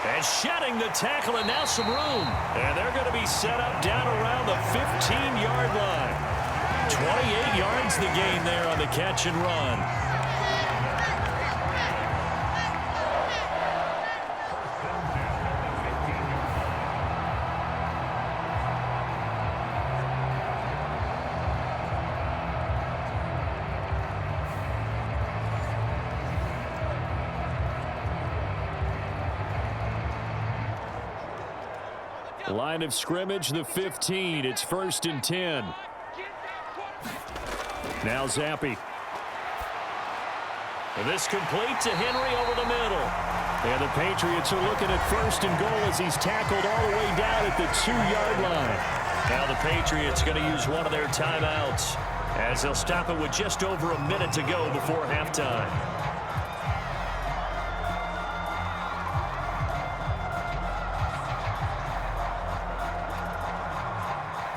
[SPEAKER 2] And shedding the tackle, and now some room. And they're going to be set up down around the 15-yard line. 28 yards the gain there on the catch and run. Line of scrimmage, the 15. It's 1st and 10. Now Zappi. And this complete to Henry over the middle. And the Patriots are looking at 1st and goal as he's tackled all the way down at the 2-yard line. Now the Patriots going to use one of their timeouts as they'll stop it with just over a minute to go before halftime.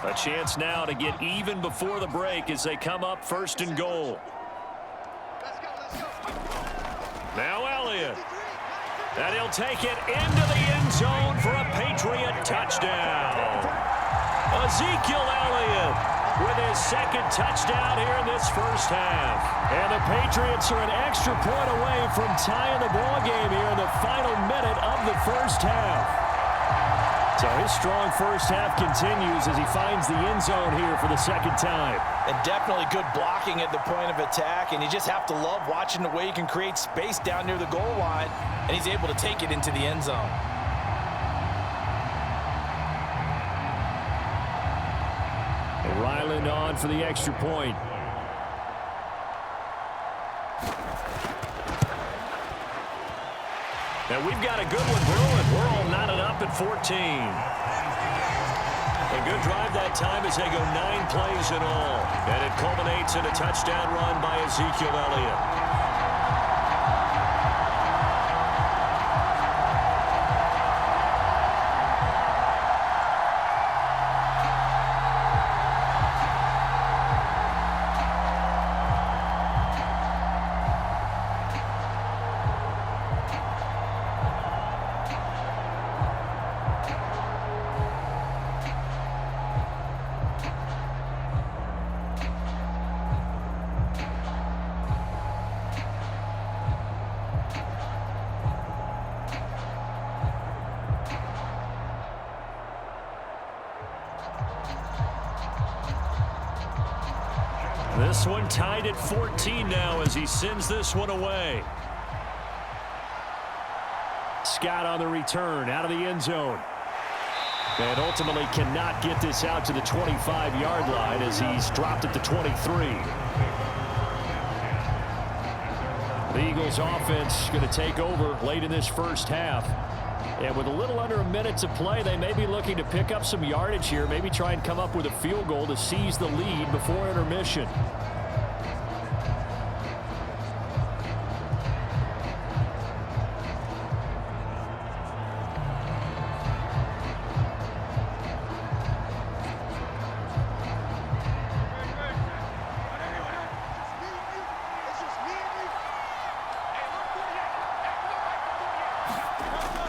[SPEAKER 2] A chance now to get even before the break as they come up 1st and goal. Now Elliott. And he'll take it into the end zone for a Patriot touchdown. Ezekiel Elliott with his 2nd touchdown here in this first half. And the Patriots are an extra point away from tying the ball game here in the final minute of the first half. So his strong first half continues as he finds the end zone here for the 2nd time.
[SPEAKER 3] And definitely good blocking at the point of attack, and you just have to love watching the way he can create space down near the goal line, and he's able to take it into the end zone.
[SPEAKER 2] And Ryland on for the extra point. And we've got a good one brewing. We're all knotted up at 14. A good drive that time as they go 9 plays in all. And it culminates in a touchdown run by Ezekiel Elliott. This one tied at 14 now as he sends this one away. Scott on the return out of the end zone. And ultimately cannot get this out to the 25-yard line as he's dropped at the 23. The Eagles offense going to take over late in this first half. And with a little under a minute to play, they may be looking to pick up some yardage here, maybe try and come up with a field goal to seize the lead before intermission.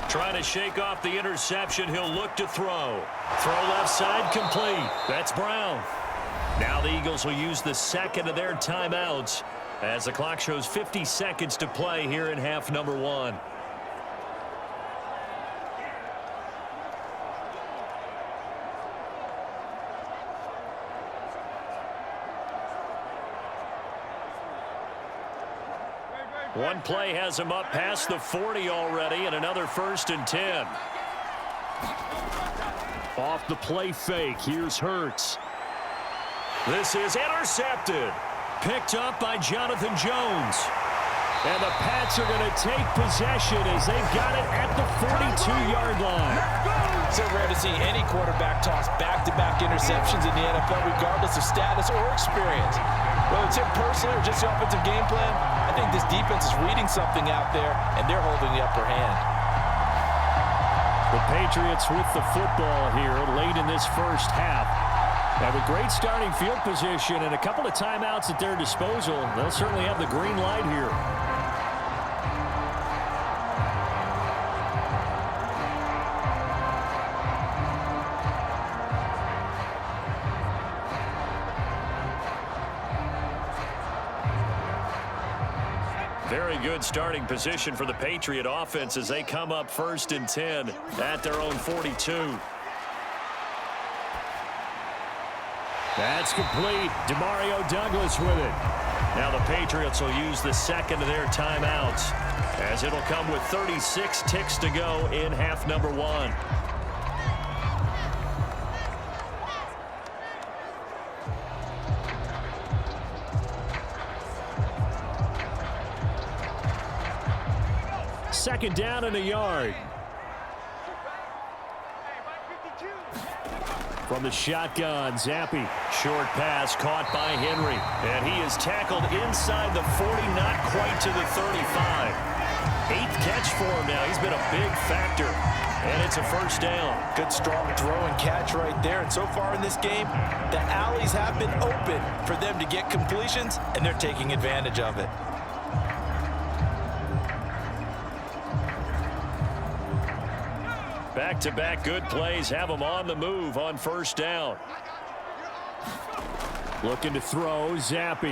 [SPEAKER 2] Trying to shake off the interception. He'll look to throw. Throw left side complete. That's Brown. Now the Eagles will use the second of their timeouts as the clock shows 50 seconds to play here in half number one. One play has him up past the 40 already, and another 1st and 10. Off the play fake, here's Hurts. This is intercepted. Picked up by Jonathan Jones. And the Pats are going to take possession as they've got it at the 42-yard line.
[SPEAKER 3] So rare to see any quarterback toss back-to-back interceptions in the NFL, regardless of status or experience. Whether it's him personally or just the offensive game plan, I think this defense is reading something out there, and they're holding the upper hand.
[SPEAKER 2] The Patriots with the football here late in this first half. And with great starting field position and a couple of timeouts at their disposal, they'll certainly have the green light here. Very good starting position for the Patriot offense as they come up 1st and 10 at their own 42. That's complete. Demario Douglas with it. Now the Patriots will use the second of their timeouts as it'll come with 36 ticks to go in half number one. Second down and a yard. From the shotgun, Zappi. Short pass caught by Henry. And he is tackled inside the 40, not quite to the 35. 8th catch for him now. He's been a big factor. And it's a 1st down.
[SPEAKER 3] Good strong throw and catch right there. And so far in this game, the alleys have been open for them to get completions, and they're taking advantage of it.
[SPEAKER 2] Back-to-back good plays have them on the move on 1st down. Looking to throw, Zappi.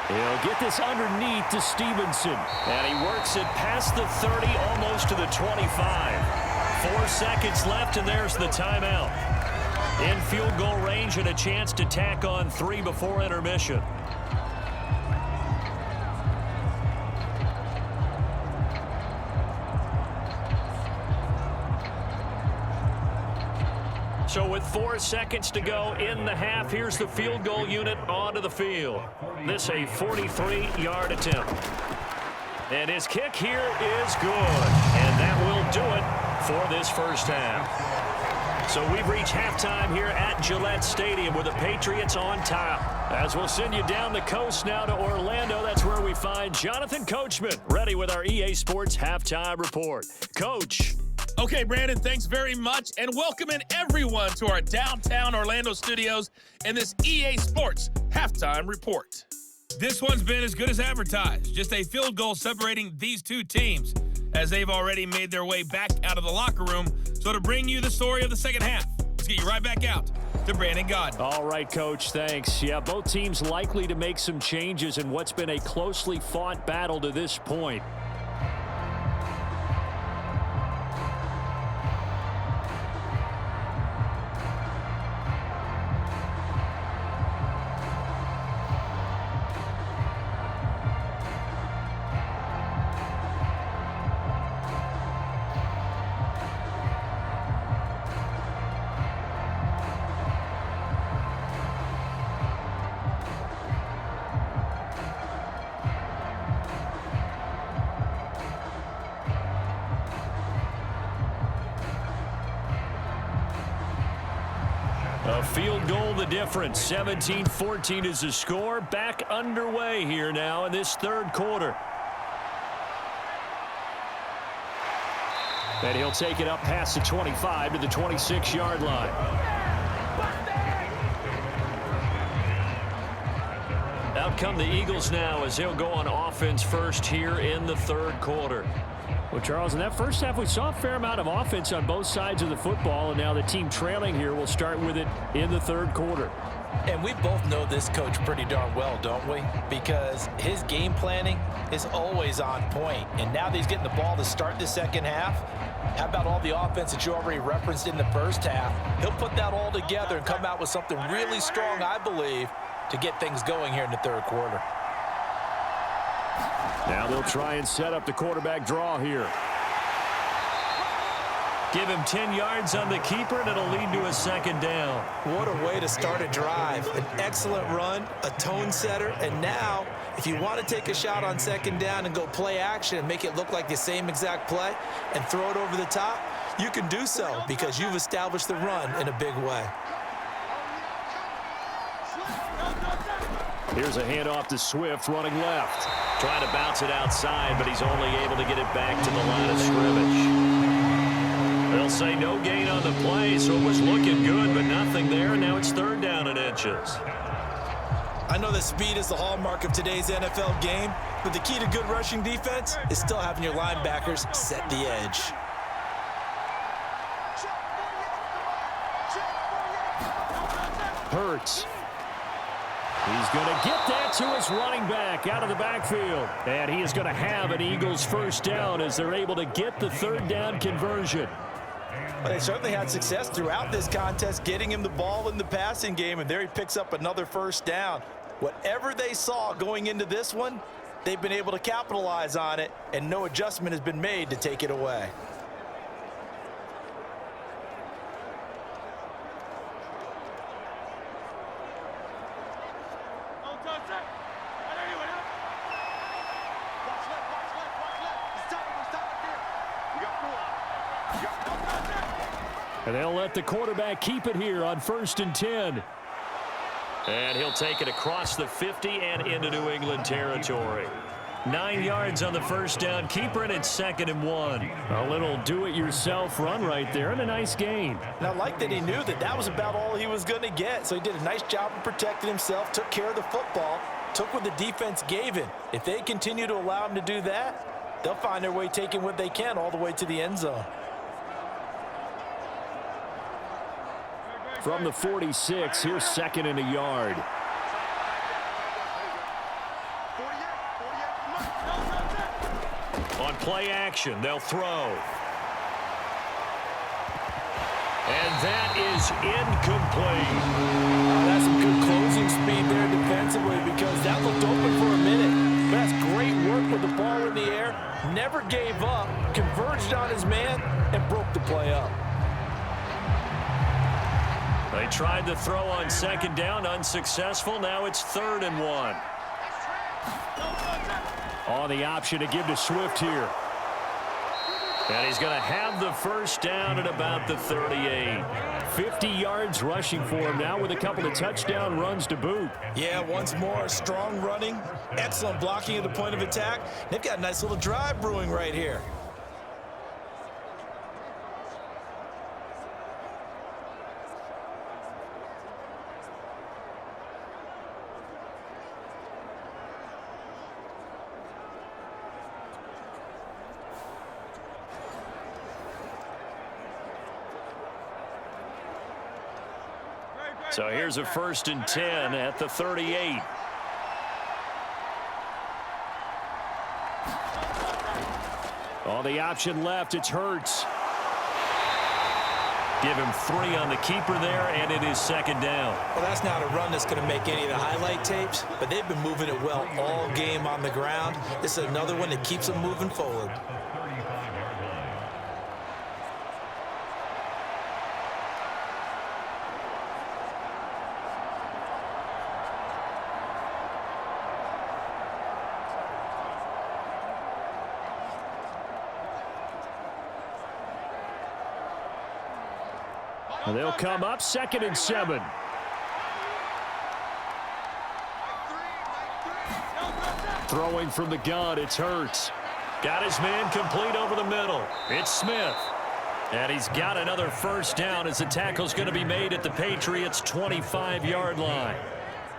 [SPEAKER 2] He'll get this underneath to Stevenson. And he works it past the 30, almost to the 25. 4 seconds left, and there's the timeout. In field goal range and a chance to tack on 3 before intermission. So with 4 seconds to go in the half, here's the field goal unit onto the field. This a 43-yard attempt. And his kick here is good. And that will do it for this first half. So we've reached halftime here at Gillette Stadium with the Patriots on top. As we'll send you down the coast now to Orlando, that's where we find Jonathan Coachman ready with our EA Sports Halftime Report. Coach.
[SPEAKER 4] Okay, Brandon, thanks very much, and welcome in everyone to our downtown Orlando studios and this EA Sports Halftime Report. This one's been as good as advertised, just a field goal separating these two teams as they've already made their way back out of the locker room. So to bring you the story of the second half, let's get you right back out to Brandon Godden.
[SPEAKER 2] All right, Coach, thanks. Yeah, both teams likely to make some changes in what's been a closely fought battle to this point. difference. 17-14 is the score. Back underway here now in this third quarter. And he'll take it up past the 25 to the 26-yard line. Out come the Eagles now as he'll go on offense first here in the third quarter.
[SPEAKER 5] Well, Charles, in that first half, we saw a fair amount of offense on both sides of the football, and now the team trailing here will start with it in the third quarter.
[SPEAKER 3] And we both know this coach pretty darn well, don't we? Because his game planning is always on point. And now that he's getting the ball to start the second half, how about all the offense that you already referenced in the first half? He'll put that all together and come out with something really strong, I believe, to get things going here in the third quarter.
[SPEAKER 2] Now they'll try and set up the quarterback draw here. Give him 10 yards on the keeper, and it'll lead to a second down.
[SPEAKER 3] What a way to start a drive. An excellent run, a tone setter, and now if you want to take a shot on second down and go play action and make it look like the same exact play and throw it over the top, you can do so because you've established the run in a big way.
[SPEAKER 2] Here's a handoff to Swift running left. Trying to bounce it outside, but he's only able to get it back to the line of scrimmage. They'll say no gain on the play, so it was looking good, but nothing there. Now it's third down and inches.
[SPEAKER 3] I know that speed is the hallmark of today's NFL game, but the key to good rushing defense is still having your linebackers set the edge.
[SPEAKER 2] Hurts. He's going to get that to his running back out of the backfield. And he is going to have an Eagles first down as they're able to get the third down conversion.
[SPEAKER 3] Well, they certainly had success throughout this contest getting him the ball in the passing game, and there he picks up another first down. Whatever they saw going into this one, they've been able to capitalize on it, and no adjustment has been made to take it away.
[SPEAKER 2] And they'll let the quarterback keep it here on 1st and 10. And he'll take it across the 50 and into New England territory. 9 yards on the first down keeper, and it's 2nd and 1. A little do-it-yourself run right there, and a nice gain.
[SPEAKER 3] And I like that he knew that that was about all he was going to get. So he did a nice job of protecting himself, took care of the football, took what the defense gave him. If they continue to allow him to do that, they'll find their way taking what they can all the way to the end zone.
[SPEAKER 2] From the 46, here's 2nd and a yard. On play action, they'll throw. And that is incomplete.
[SPEAKER 3] That's some good closing speed there defensively because that looked open for a minute. That's great work with the ball in the air. Never gave up, converged on his man, and broke the play up.
[SPEAKER 2] They tried to throw on 2nd down, unsuccessful. Now it's 3rd and 1. On the option to give to Swift here. And he's going to have the first down at about the 38. 50 yards rushing for him now with a couple of touchdown runs to boot.
[SPEAKER 3] Yeah, once more, strong running, excellent blocking at the point of attack. They've got a nice little drive brewing right here.
[SPEAKER 2] So here's a 1st and 10 at the 38. On the option left, it's Hurts. Give him 3 on the keeper there, and it is 2nd down.
[SPEAKER 3] Well, that's not a run that's going to make any of the highlight tapes, but they've been moving it well all game on the ground. This is another one that keeps them moving forward.
[SPEAKER 2] They'll come up 2nd and 7. Throwing from the gun, it's Hurts. Got his man complete over the middle. It's Smith. And he's got another first down as the tackle's going to be made at the Patriots' 25-yard line.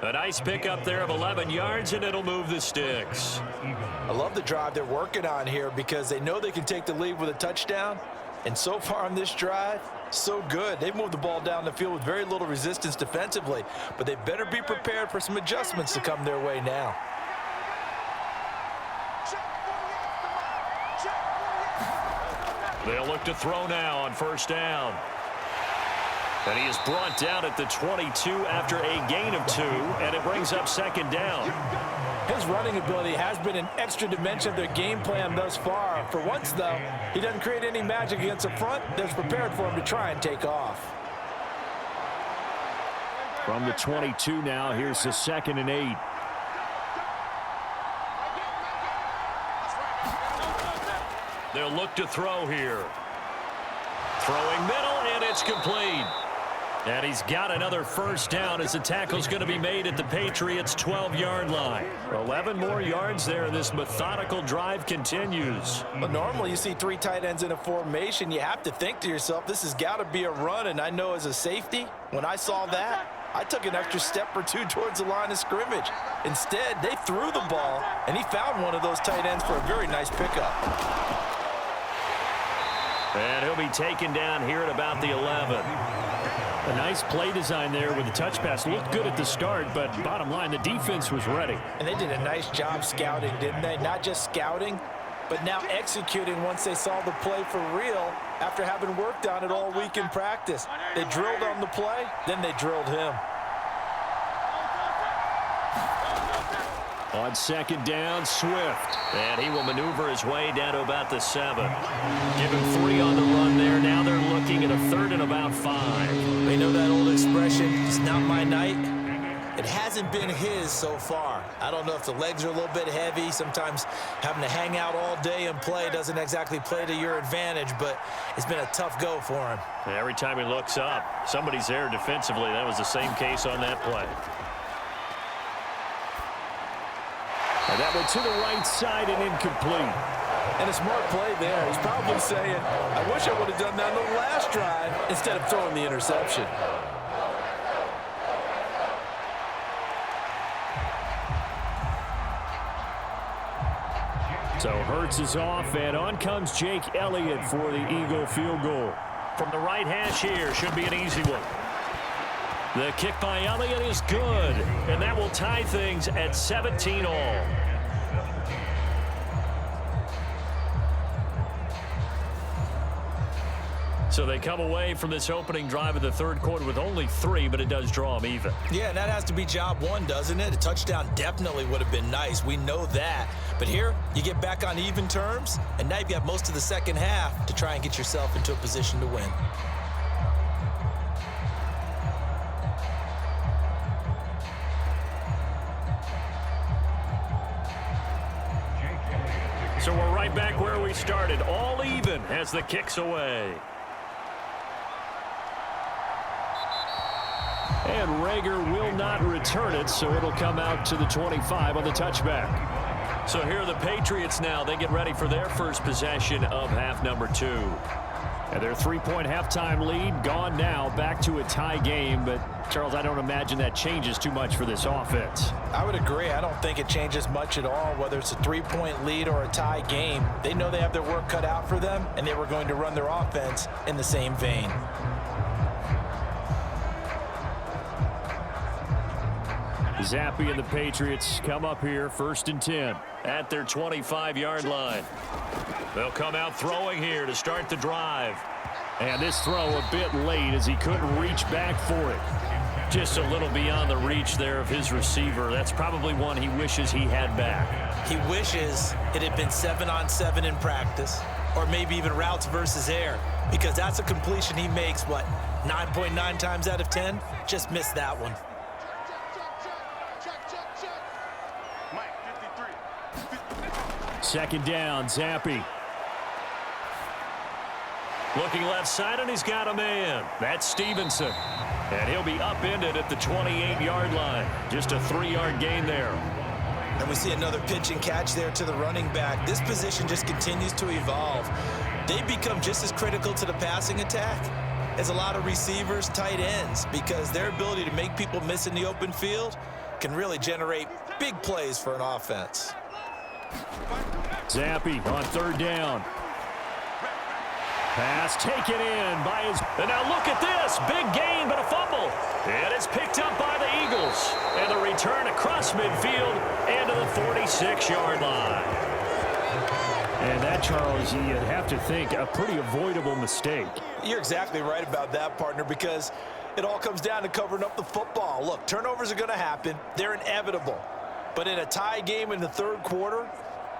[SPEAKER 2] A nice pickup there of 11 yards, and it'll move the sticks.
[SPEAKER 3] I love the drive they're working on here because they know they can take the lead with a touchdown. And so far on this drive, so good. They've moved the ball down the field with very little resistance defensively, but they better be prepared for some adjustments to come their way now.
[SPEAKER 2] They'll look to throw now on first down. And he is brought down at the 22 after a gain of 2, and it brings up second down.
[SPEAKER 3] His running ability has been an extra dimension of their game plan thus far. For once, though, he doesn't create any magic against the front that's prepared for him to try and take off.
[SPEAKER 2] From the 22 now, here's the 2nd and 8. They'll look to throw here. Throwing middle, and it's complete. And he's got another first down as the tackle's going to be made at the Patriots' 12-yard line. 11 more yards there, and this methodical drive continues.
[SPEAKER 3] But normally you see 3 tight ends in a formation. You have to think to yourself, this has got to be a run. And I know as a safety, when I saw that, I took an extra step or 2 towards the line of scrimmage. Instead, they threw the ball, and he found one of those tight ends for a very nice pickup.
[SPEAKER 2] And he'll be taken down here at about the 11.
[SPEAKER 5] A nice play design there with the touch pass. Looked good at the start, but bottom line, the defense was ready.
[SPEAKER 3] And they did a nice job scouting, didn't they? Not just scouting, but now executing once they saw the play for real after having worked on it all week in practice. They drilled on the play, then they drilled him.
[SPEAKER 2] On second down, Swift. And he will maneuver his way down to about the 7. Give him 3 on the run there. Now they're looking at a 3rd and about 5.
[SPEAKER 3] They know that old expression, it's not my night. It hasn't been his so far. I don't know if the legs are a little bit heavy. Sometimes having to hang out all day and play doesn't exactly play to your advantage, but it's been a tough go for him.
[SPEAKER 2] Every time he looks up, somebody's there defensively. That was the same case on that play. And that went to the right side and incomplete.
[SPEAKER 3] And a smart play there. He's probably saying, I wish I would have done that on the last drive instead of throwing the interception.
[SPEAKER 5] So Hurts is off, and on comes Jake Elliott for the Eagle field goal.
[SPEAKER 2] From the right hash here, should be an easy one. The kick by Elliott is good, and that will tie things at 17 all. So they come away from this opening drive of the 3rd quarter with only 3, but it does draw them even.
[SPEAKER 3] Yeah, and that has to be job 1, doesn't it? A touchdown definitely would have been nice. We know that. But here, you get back on even terms, and now you've got most of the second half to try and get yourself into a position to win.
[SPEAKER 2] So we're right back where we started, all even as the kick's away.
[SPEAKER 5] And Rager will not return it, so it'll come out to the 25 on the touchback.
[SPEAKER 2] So here are the Patriots now. They get ready for their first possession of half number 2.
[SPEAKER 5] And their 3-point halftime lead gone now, back to a tie game. But, Charles, I don't imagine that changes too much for this offense.
[SPEAKER 3] I would agree. I don't think it changes much at all, whether it's a 3-point lead or a tie game. They know they have their work cut out for them, and they were going to run their offense in the same vein.
[SPEAKER 5] Zappi and the Patriots come up here, 1st and 10.
[SPEAKER 2] At their 25-yard line. They'll come out throwing here to start the drive.
[SPEAKER 5] And this throw a bit late as he couldn't reach back for it.
[SPEAKER 2] Just a little beyond the reach there of his receiver. That's probably one he wishes he had back.
[SPEAKER 3] He wishes it had been 7-on-7 in practice, or maybe even routes versus air, because that's a completion he makes, 9.9 times out of 10? Just missed that one.
[SPEAKER 5] Second down, Zappi.
[SPEAKER 2] Looking left side, and he's got a man. That's Stevenson. And he'll be upended at the 28-yard line. Just a 3-yard gain there.
[SPEAKER 3] And we see another pitch and catch there to the running back. This position just continues to evolve. They become just as critical to the passing attack as a lot of receivers, tight ends, because their ability to make people miss in the open field can really generate big plays for an offense.
[SPEAKER 2] Zappi on third down. Pass taken in by his... And now look at this. Big gain, but a fumble. And it's picked up by the Eagles. And the return across midfield and to the 46-yard line. And that, Charles, you'd have to think a pretty avoidable mistake.
[SPEAKER 3] You're exactly right about that, partner, because it all comes down to covering up the football. Look, turnovers are going to happen. They're inevitable. But in a tie game in the third quarter,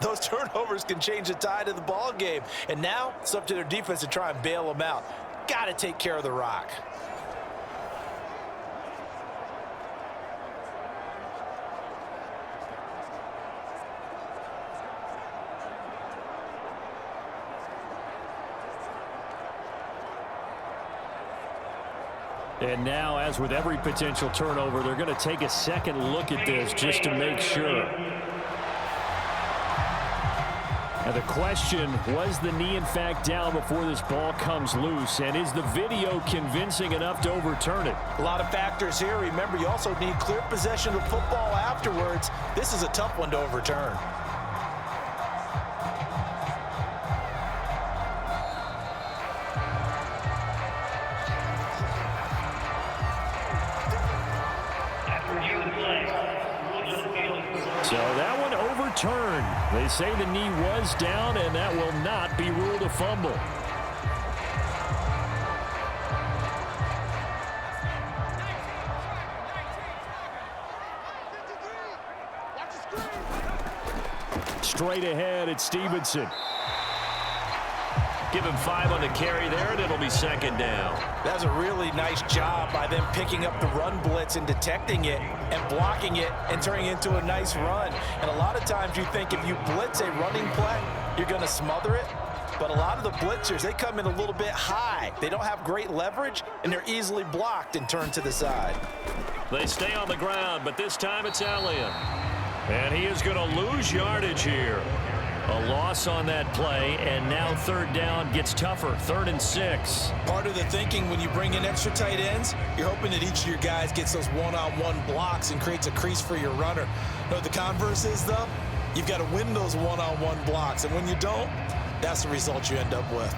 [SPEAKER 3] those turnovers can change the tide of the ball game. And now it's up to their defense to try and bail them out. Got to take care of the rock.
[SPEAKER 2] And now, as with every potential turnover, they're going to take a second look at this just to make sure. Now the question, was the knee in fact down before this ball comes loose? And is the video convincing enough to overturn it?
[SPEAKER 3] A lot of factors here. Remember, you also need clear possession of the football afterwards. This is a tough one to overturn.
[SPEAKER 2] So that one overturned. They say the knee was down, and that will not be ruled a fumble. Straight ahead, it's Stevenson. Give him 5 on the carry there, and it'll be second down.
[SPEAKER 3] That's a really nice job by them picking up the run blitz and detecting it and blocking it and turning it into a nice run. And a lot of times you think if you blitz a running play, you're going to smother it. But a lot of the blitzers, they come in a little bit high. They don't have great leverage, and they're easily blocked and turned to the side.
[SPEAKER 2] They stay on the ground, but this time it's Elliott. And he is going to lose yardage here. A loss on that play, and now third down gets tougher. 3rd and 6.
[SPEAKER 3] Part of the thinking when you bring in extra tight ends, you're hoping that each of your guys gets those one-on-one blocks and creates a crease for your runner. You know what the converse is, though? You've got to win those one-on-one blocks, and when you don't, that's the result you end up with.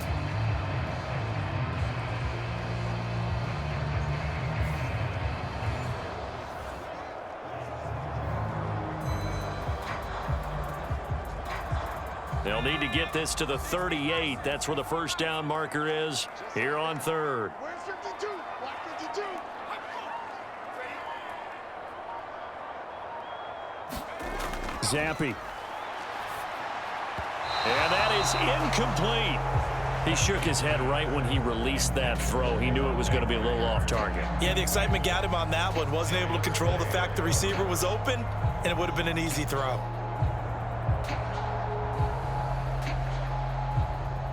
[SPEAKER 2] They'll need to get this to the 38. That's where the first down marker is here on 3rd. Zappi. And that is incomplete. He shook his head right when he released that throw. He knew it was going to be a little off target.
[SPEAKER 3] Yeah, the excitement got him on that one. Wasn't able to control the fact the receiver was open, and it would have been an easy throw.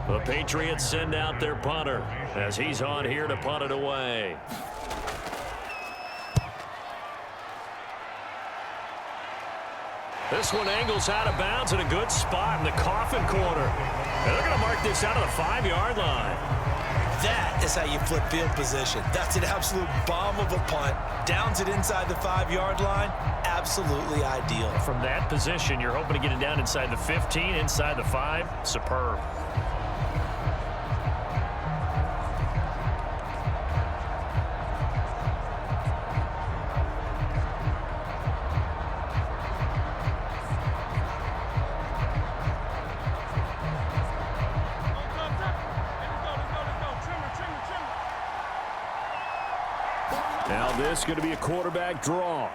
[SPEAKER 2] The Patriots send out their punter as he's on here to punt it away. This one angles out of bounds in a good spot in the coffin corner. And they're going to mark this out of the 5-yard line.
[SPEAKER 3] That is how you flip field position. That's an absolute bomb of a punt. Downs it inside the 5-yard line. Absolutely ideal.
[SPEAKER 2] From that position, you're hoping to get it down inside the 15, inside the 5. Superb. Now this is going to be a quarterback draw.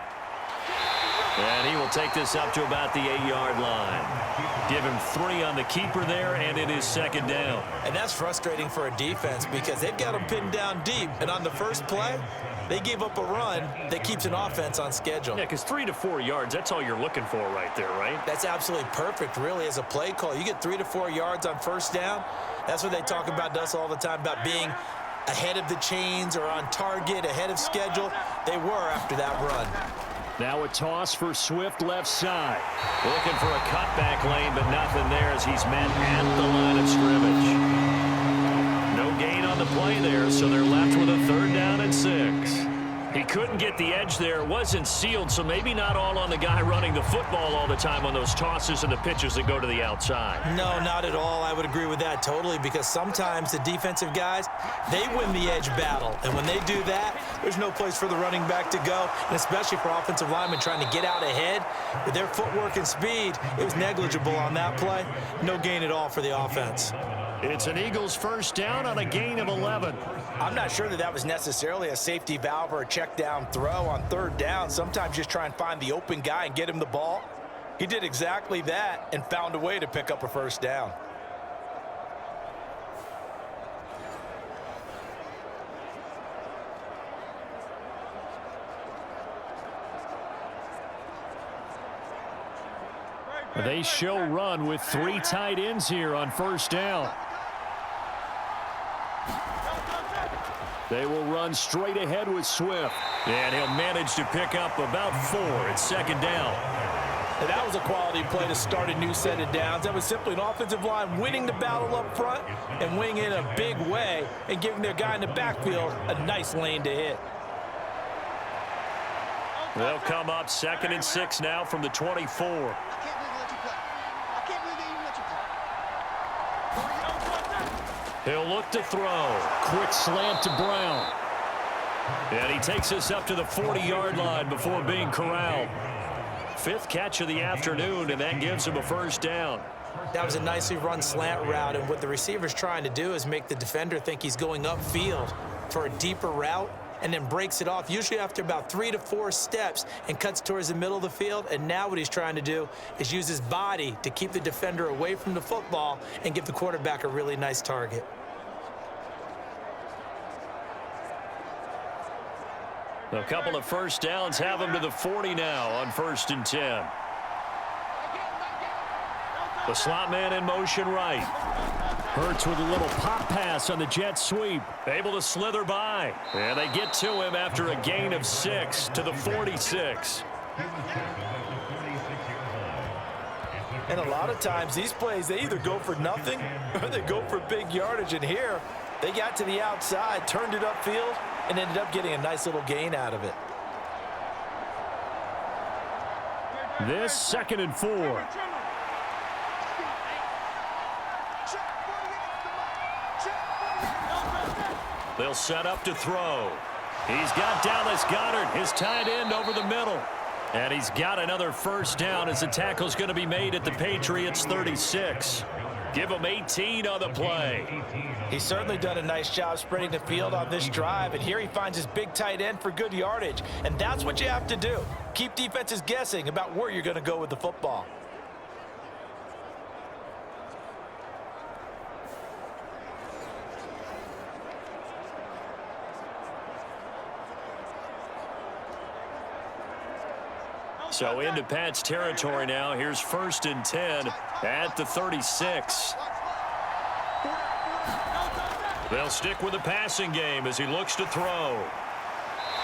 [SPEAKER 2] And he will take this up to about the 8-yard line. Give him 3 on the keeper there, and it is second down.
[SPEAKER 3] And that's frustrating for a defense because they've got them pinned down deep. And on the first play, they gave up a run that keeps an offense on schedule.
[SPEAKER 2] Yeah, because 3 to 4 yards, that's all you're looking for right there, right?
[SPEAKER 3] That's absolutely perfect, really, as a play call. You get 3 to 4 yards on first down. That's what they talk about us all the time, about being ahead of the chains or on target, ahead of schedule. They were after that run.
[SPEAKER 2] Now a toss for Swift left side. Looking for a cutback lane, but nothing there as he's met at the line of scrimmage. No gain on the play there, so they're left with a 3rd down and 6. He couldn't get the edge there. It wasn't sealed, so maybe not all on the guy running the football all the time on those tosses and the pitches that go to the outside.
[SPEAKER 3] No, not at all. I would agree with that totally, because sometimes the defensive guys, they win the edge battle. And when they do that, there's no place for the running back to go, and especially for offensive linemen trying to get out ahead. With their footwork and speed, it was negligible on that play. No gain at all for the offense.
[SPEAKER 2] It's an Eagles 1st down on a gain of 11.
[SPEAKER 3] I'm not sure that was necessarily a safety valve or a check down throw on 3rd down. Sometimes just try and find the open guy and get him the ball. He did exactly that and found a way to pick up a 1st down.
[SPEAKER 2] They show run with 3 tight ends here on 1st down. They will run straight ahead with Swift. And he'll manage to pick up about 4 at 2nd down.
[SPEAKER 3] And that was a quality play to start a new set of downs. That was simply an offensive line winning the battle up front and winning in a big way and giving their guy in the backfield a nice lane to hit.
[SPEAKER 2] They'll come up 2nd and 6 now from the 24. He'll look to throw. Quick slant to Brown. And he takes us up to the 40-yard line before being corralled. 5th catch of the afternoon, and that gives him a 1st down.
[SPEAKER 3] That was a nicely run slant route, and what the receiver's trying to do is make the defender think he's going upfield for a deeper route, and then breaks it off, usually after about 3 to 4 steps, and cuts towards the middle of the field. And now what he's trying to do is use his body to keep the defender away from the football and give the quarterback a really nice target.
[SPEAKER 2] A couple of 1st downs have him to the 40 now on 1st and 10. The slot man in motion right. Hurts with a little pop pass on the jet sweep. Able to slither by. And they get to him after a gain of 6 to the 46.
[SPEAKER 3] And a lot of times these plays, they either go for nothing or they go for big yardage. And here, they got to the outside, turned it upfield, and ended up getting a nice little gain out of it.
[SPEAKER 2] This 2nd and 4. They'll set up to throw. He's got Dallas Goedert, his tight end, over the middle. And he's got another 1st down as the tackle's going to be made at the Patriots 36. Give him 18 on the play.
[SPEAKER 3] He's certainly done a nice job spreading the field on this drive, and here he finds his big tight end for good yardage. And that's what you have to do. Keep defenses guessing about where you're going to go with the football.
[SPEAKER 2] So into Pat's territory now. Here's 1st and 10 at the 36. They'll stick with the passing game as he looks to throw.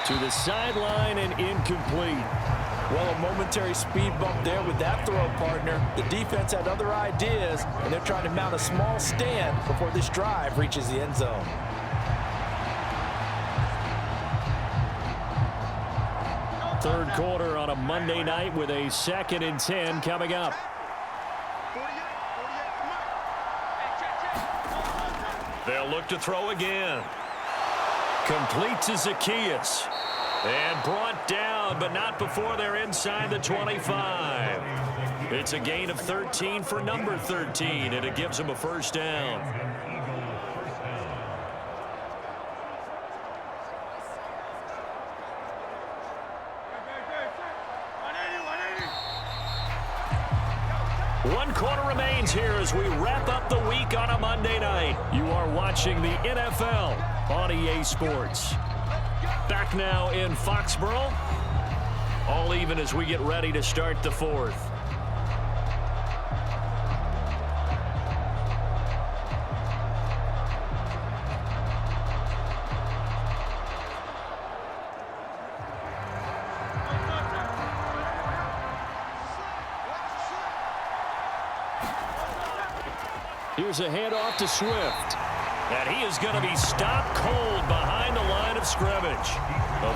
[SPEAKER 2] To the sideline and incomplete.
[SPEAKER 3] Well, a momentary speed bump there with that throw, partner. The defense had other ideas, and they're trying to mount a small stand before this drive reaches the end zone.
[SPEAKER 2] Third quarter on a Monday night with a 2nd and 10 coming up. They'll look to throw again. Complete to Zacchaeus. And brought down, but not before they're inside the 25. It's a gain of 13 for number 13, and it gives him a 1st down. One quarter remains here as we wrap up the week on a Monday night. You are watching the NFL on EA Sports. Back now in Foxborough. All even as we get ready to start the 4th. Here's a handoff to Swift. And he is going to be stopped cold behind the line of scrimmage.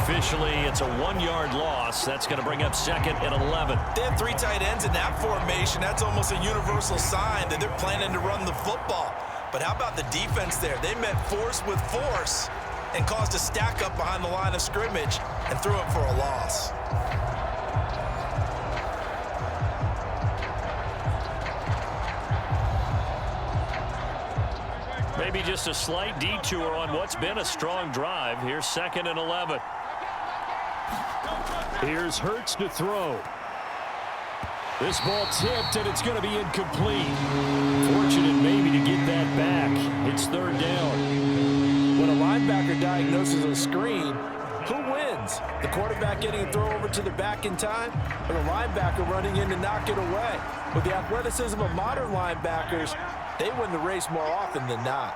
[SPEAKER 2] Officially, it's a 1-yard loss. That's going to bring up 2nd and 11.
[SPEAKER 3] They have 3 tight ends in that formation. That's almost a universal sign that they're planning to run the football. But how about the defense there? They met force with force and caused a stack up behind the line of scrimmage and threw it for a loss.
[SPEAKER 2] Maybe just a slight detour on what's been a strong drive. Here's 2nd and 11. Here's Hurts to throw. This ball tipped, and it's going to be incomplete. Fortunate maybe to get that back. It's 3rd down.
[SPEAKER 3] When a linebacker diagnoses a screen, who wins? The quarterback getting a throw over to the back in time, or the linebacker running in to knock it away? With the athleticism of modern linebackers, they win the race more often than not.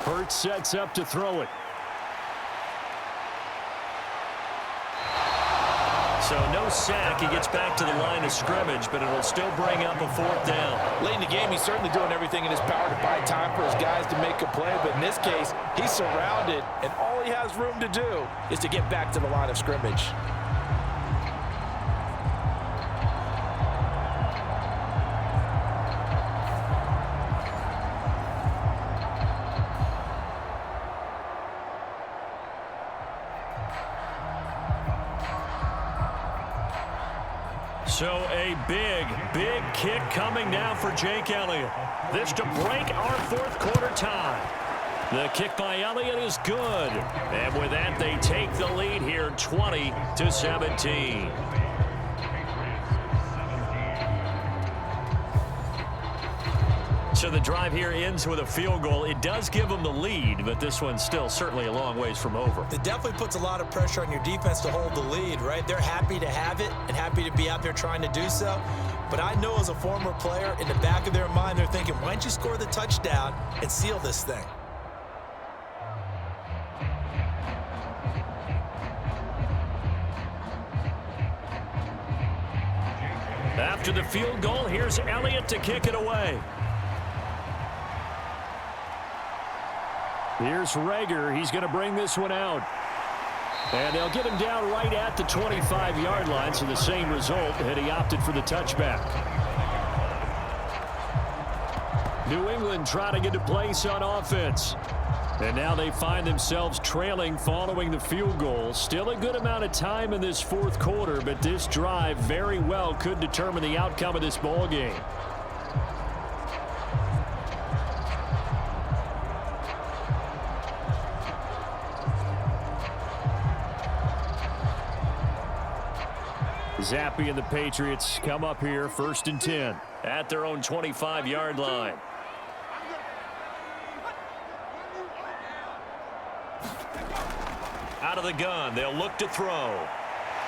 [SPEAKER 2] Hurts sets up to throw it. So no sack. He gets back to the line of scrimmage, but it'll still bring up a 4th down.
[SPEAKER 3] Late in the game, he's certainly doing everything in his power to buy time for his guys to make a play, but in this case, he's surrounded, and all he has room to do is to get back to the line of scrimmage.
[SPEAKER 2] So a big kick coming now for Jake Elliott. This to break our 4th quarter tie. The kick by Elliott is good. And with that, they take the lead here 20-17. So the drive here ends with a field goal. It does give them the lead, but this one's still certainly a long ways from over.
[SPEAKER 3] It definitely puts a lot of pressure on your defense to hold the lead, right? They're happy to have it and happy to be out there trying to do so. But I know as a former player, in the back of their mind, they're thinking, why don't you score the touchdown and seal this thing?
[SPEAKER 2] After the field goal, here's Elliott to kick it away. Here's Rager. He's going to bring this one out. And they'll get him down right at the 25-yard line, so the same result had he opted for the touchback. New England trying to get to place on offense. And now they find themselves trailing following the field goal. Still a good amount of time in this 4th quarter, but this drive very well could determine the outcome of this ball game. Zappi and the Patriots come up here 1st and 10 at their own 25-yard line. Out of the gun, they'll look to throw.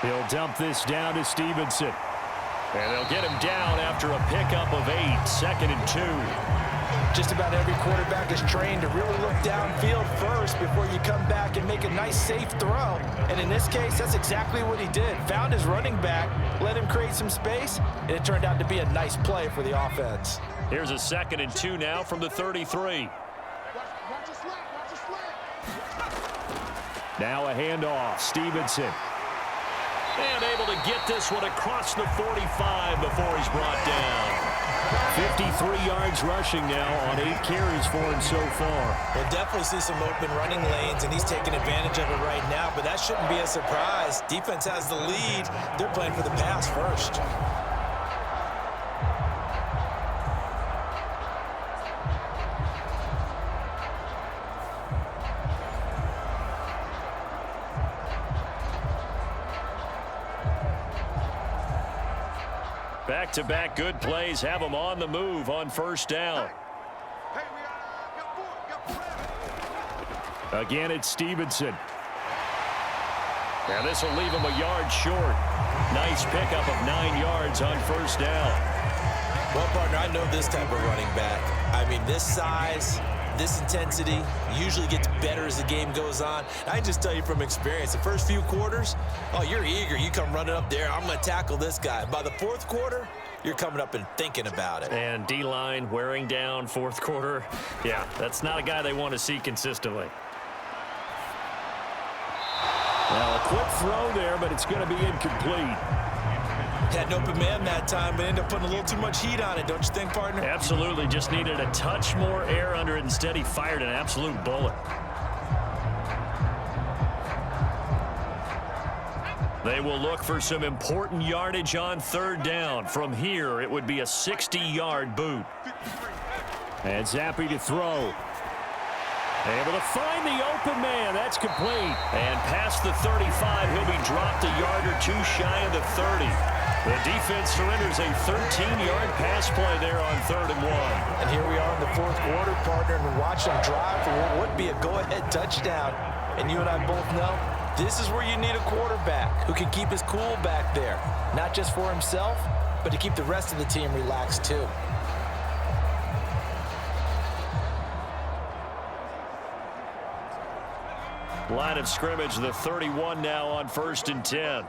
[SPEAKER 2] He'll dump this down to Stevenson. And they'll get him down after a pickup of 8, 2nd and 2.
[SPEAKER 3] Just about every quarterback is trained to really look downfield first before you come back and make a nice, safe throw. And in this case, that's exactly what he did. Found his running back, let him create some space, and it turned out to be a nice play for the offense.
[SPEAKER 2] Here's a 2nd and 2 now from the 33. Now a handoff. Stevenson. And able to get this one across the 45 before he's brought down. 53 yards rushing now on 8 carries for him so far.
[SPEAKER 3] We'll definitely see some open running lanes, and he's taking advantage of it right now, but that shouldn't be a surprise. Defense has the lead. They're playing for the pass first.
[SPEAKER 2] Back-to-back good plays have them on the move on 1st down. Again, it's Stevenson. Now this will leave him a yard short. Nice pickup of 9 yards on 1st down.
[SPEAKER 3] Well, partner, I know this type of running back. I mean, this size, this intensity usually gets better as the game goes on. I can just tell you from experience, the first few quarters, oh, you're eager. You come running up there, I'm going to tackle this guy. By the 4th quarter, you're coming up and thinking about it.
[SPEAKER 2] And D-line wearing down fourth quarter. Yeah, that's not a guy they want to see consistently. Well, a quick throw there, but it's going to be incomplete.
[SPEAKER 3] Had an open man that time, but ended up putting a little too much heat on it, don't you think, partner?
[SPEAKER 2] Absolutely. Just needed a touch more air under it. Instead, he fired an absolute bullet. They will look for some important yardage on third down. From here, it would be a 60-yard boot. And Zappi to throw. Able to find the open man. That's complete. And past the 35, he'll be dropped a yard or two shy of the 30. The defense surrenders a 13-yard pass play there on 3rd and 1.
[SPEAKER 3] And here we are in the fourth quarter, partner, and watch them drive for what would be a go-ahead touchdown. And you and I both know this is where you need a quarterback who can keep his cool back there. Not just for himself, but to keep the rest of the team relaxed too.
[SPEAKER 2] Line of scrimmage, the 31 now on 1st and 10.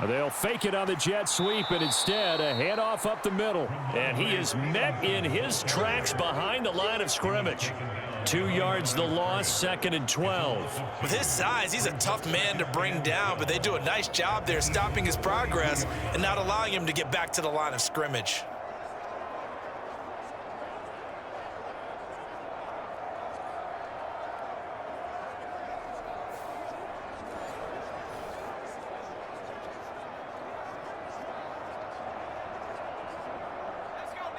[SPEAKER 2] They'll fake it on the jet sweep, and instead a handoff up the middle. And he is met in his tracks behind the line of scrimmage. 2 yards the loss, 2nd and 12.
[SPEAKER 3] With his size, he's a tough man to bring down, but they do a nice job there stopping his progress and not allowing him to get back to the line of scrimmage.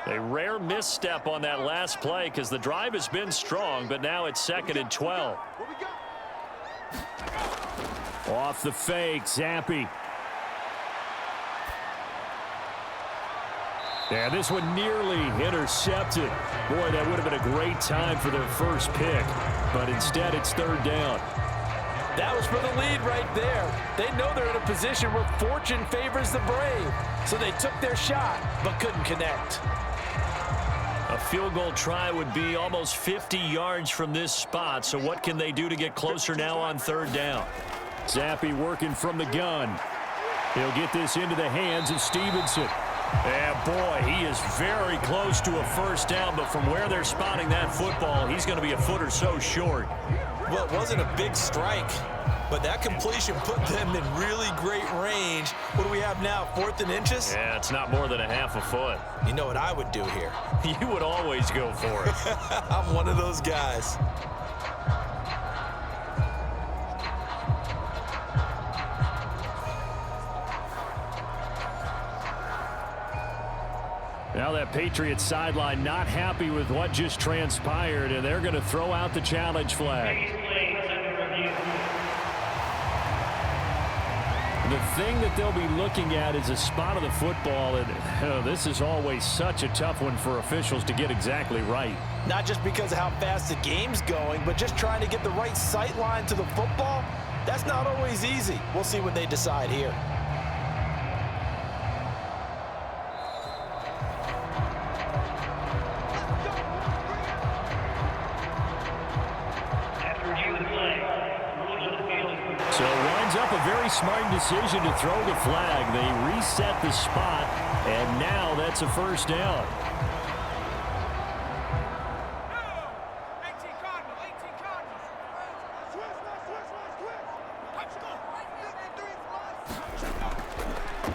[SPEAKER 2] A rare misstep on that last play because the drive has been strong, but now it's 2nd and 12. Off the fake, Zappi. Yeah, this one nearly intercepted. Boy, that would have been a great time for their first pick, but instead it's 3rd down.
[SPEAKER 3] That was for the lead right there. They know they're in a position where fortune favors the brave, so they took their shot but couldn't connect.
[SPEAKER 2] A field goal try would be almost 50 yards from this spot, so what can they do to get closer now on 3rd down? Zappi working from the gun. He'll get this into the hands of Stevenson. And boy, he is very close to a first down, but from where they're spotting that football, he's going to be a foot or so short.
[SPEAKER 3] Well, it wasn't a big strike, but that completion put them in really great range. What do we have now, 4th and inches?
[SPEAKER 2] Yeah, it's not more than a half a foot.
[SPEAKER 3] You know what I would do here?
[SPEAKER 2] You would always go for it.
[SPEAKER 3] I'm one of those guys.
[SPEAKER 2] Now that Patriots sideline not happy with what just transpired, and they're going to throw out the challenge flag. The thing that they'll be looking at is a spot of the football, and this is always such a tough one for officials to get exactly right.
[SPEAKER 3] Not just because of how fast the game's going, but just trying to get the right sight line to the football. That's not always easy. We'll see what they decide here.
[SPEAKER 2] So it winds up a very smart decision to throw the flag. They reset the spot, and now that's a first down.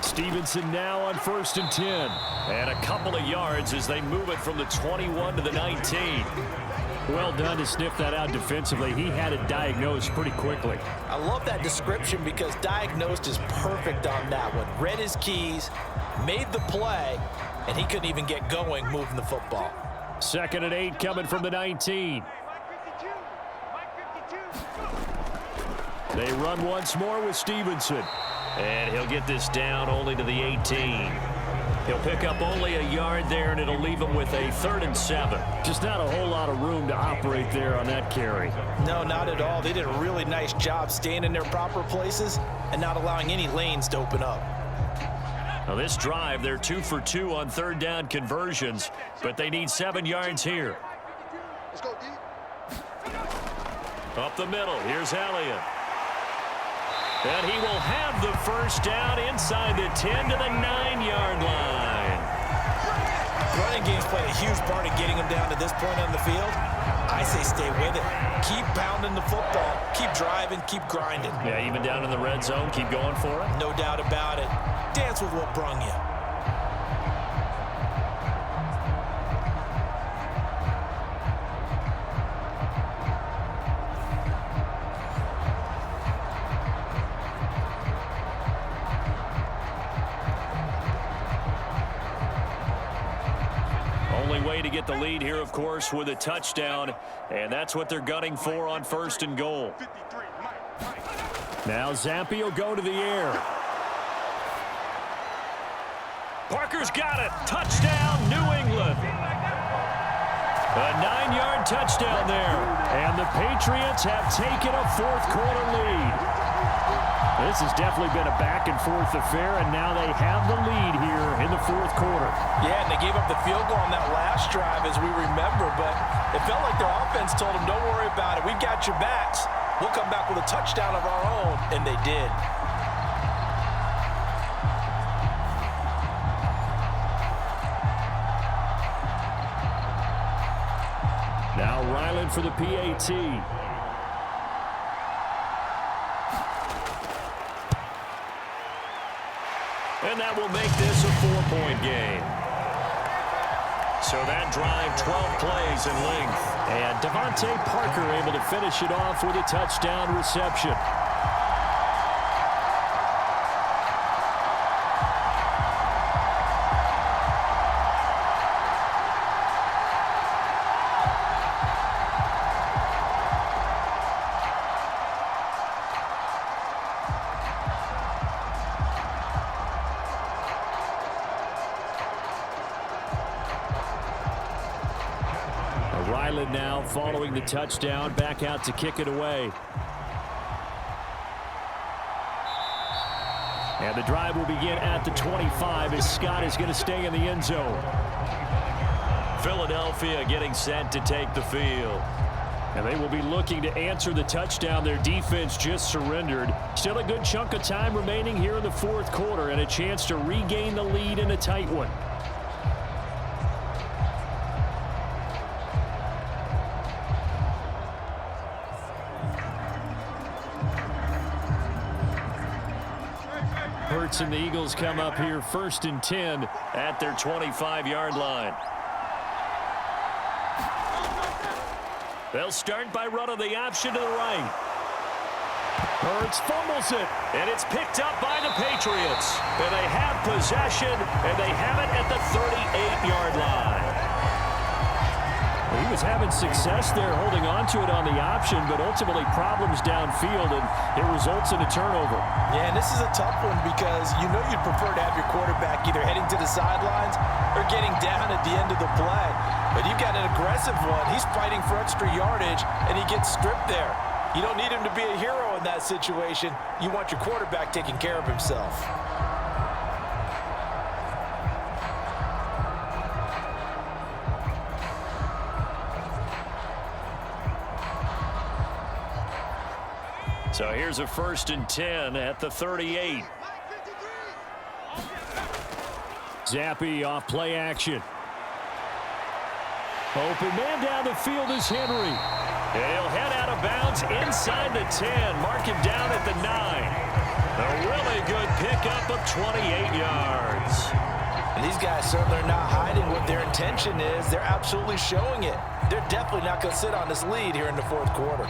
[SPEAKER 2] Stevenson now on 1st and 10. And a couple of yards as they move it from the 21 to the 19. Well done to sniff that out defensively. He had it diagnosed pretty quickly.
[SPEAKER 3] I love that description because diagnosed is perfect on that one. Read his keys, made the play, and he couldn't even get going moving the football.
[SPEAKER 2] 2nd and 8 coming from the 19. They run once more with Stevenson. And he'll get this down only to the 18. He'll pick up only a yard there, and it'll leave him with a 3rd and 7. Just not a whole lot of room to operate there on that carry.
[SPEAKER 3] No, not at all. They did a really nice job staying in their proper places and not allowing any lanes to open up.
[SPEAKER 2] Now this drive, they're 2 for 2 on 3rd down conversions, but they need 7 yards here.
[SPEAKER 6] Let's go, D.
[SPEAKER 2] Up the middle, here's Elliott. And he will have the first down inside the 10 to the 9-yard line.
[SPEAKER 3] Running game's played a huge part in getting him down to this point on the field. I say stay with it. Keep pounding the football. Keep driving. Keep grinding.
[SPEAKER 2] Yeah, even down in the red zone, keep going for it.
[SPEAKER 3] No doubt about it. Dance with what brung you.
[SPEAKER 2] Only way to get the lead here, of course, with a touchdown, and that's what they're gunning for on 1st and goal. Now Zampi will go to the air. Parker's got it. Touchdown, New England. A 9-yard touchdown there, and the Patriots have taken a 4th quarter lead. This has definitely been a back-and-forth affair, and now they have the lead here in the 4th quarter.
[SPEAKER 3] Yeah, and they gave up the field goal on that last drive, as we remember, but it felt like their offense told them, don't worry about it. We've got your backs. We'll come back with a touchdown of our own, and they did.
[SPEAKER 2] Now Ryland for the PAT. And that will make this a 4-point game. So that drive, 12 plays in length. And Devontae Parker able to finish it off with a touchdown reception. Ryland now following the touchdown, back out to kick it away. And the drive will begin at the 25 as Scott is going to stay in the end zone. Philadelphia getting set to take the field. And they will be looking to answer the touchdown their defense just surrendered. Still a good chunk of time remaining here in the 4th quarter and a chance to regain the lead in a tight one. Hurts and the Eagles come up here 1st and 10 at their 25-yard line. They'll start by running the option to the right. Hurts fumbles it, and it's picked up by the Patriots. And they have possession, and they have it at the 38-yard line. He was having success there holding on to it on the option, but ultimately problems downfield, and it results in a turnover.
[SPEAKER 3] Yeah, and this is a tough one because you know you'd prefer to have your quarterback either heading to the sidelines or getting down at the end of the play. But you've got an aggressive one. He's fighting for extra yardage, and he gets stripped there. You don't need him to be a hero in that situation. You want your quarterback taking care of himself.
[SPEAKER 2] So here's a 1st and 10 at the 38. Zampi off play action. Open man down the field is Henry. And he'll head out of bounds inside the 10. Mark him down at the 9. A really good pickup of 28 yards.
[SPEAKER 3] And these guys certainly are not hiding what their intention is. They're absolutely showing it. They're definitely not going to sit on this lead here in the 4th quarter.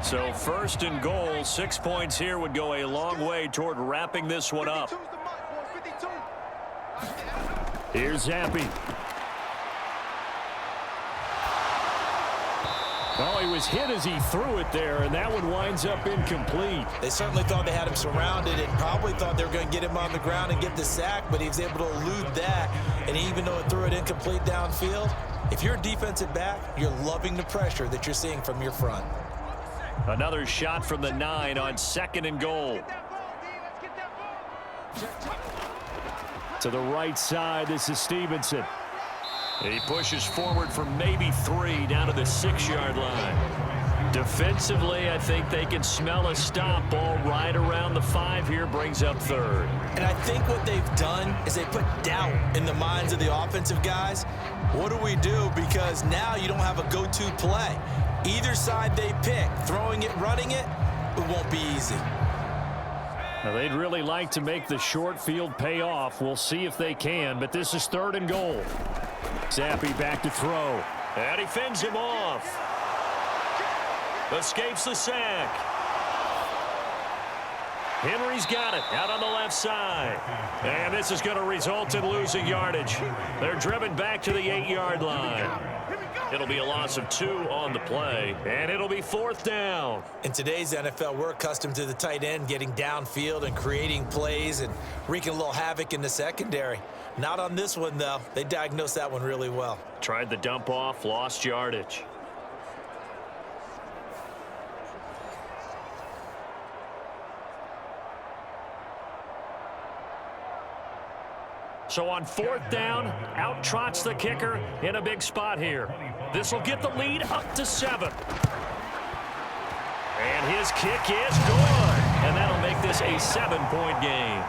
[SPEAKER 2] So 1st and goal, 6 points here would go a long way toward wrapping this one up. Here's Zampi. Oh, he was hit as he threw it there, and that one winds up incomplete.
[SPEAKER 3] They certainly thought they had him surrounded and probably thought they were going to get him on the ground and get the sack, but he was able to elude that. And even though it threw it incomplete downfield, if you're a defensive back, you're loving the pressure that you're seeing from your front.
[SPEAKER 2] Another shot from the 9 on 2nd and goal. To the right side, this is Stevenson. He pushes forward for maybe 3 down to the 6-yard line. Defensively, I think they can smell a stop. Ball right around the 5 here, brings up 3rd.
[SPEAKER 3] And I think what they've done is they put doubt in the minds of the offensive guys. What do we do? Because now you don't have a go-to play. Either side they pick, throwing it, running it, it won't be easy.
[SPEAKER 2] Now, they'd really like to make the short field pay off. We'll see if they can, but this is 3rd and goal. Zappi back to throw. And he fends him off. Escapes the sack. Henry's got it out on the left side. And this is going to result in losing yardage. They're driven back to the 8-yard line. It'll be a loss of 2 on the play, and it'll be 4th down.
[SPEAKER 3] In today's NFL, we're accustomed to the tight end getting downfield and creating plays and wreaking a little havoc in the secondary. Not on this one, though. They diagnosed that one really well.
[SPEAKER 2] Tried the dump off, lost yardage. So on 4th down, out trots the kicker in a big spot here. This will get the lead up to 7. And his kick is good. And that'll make this a 7-point game.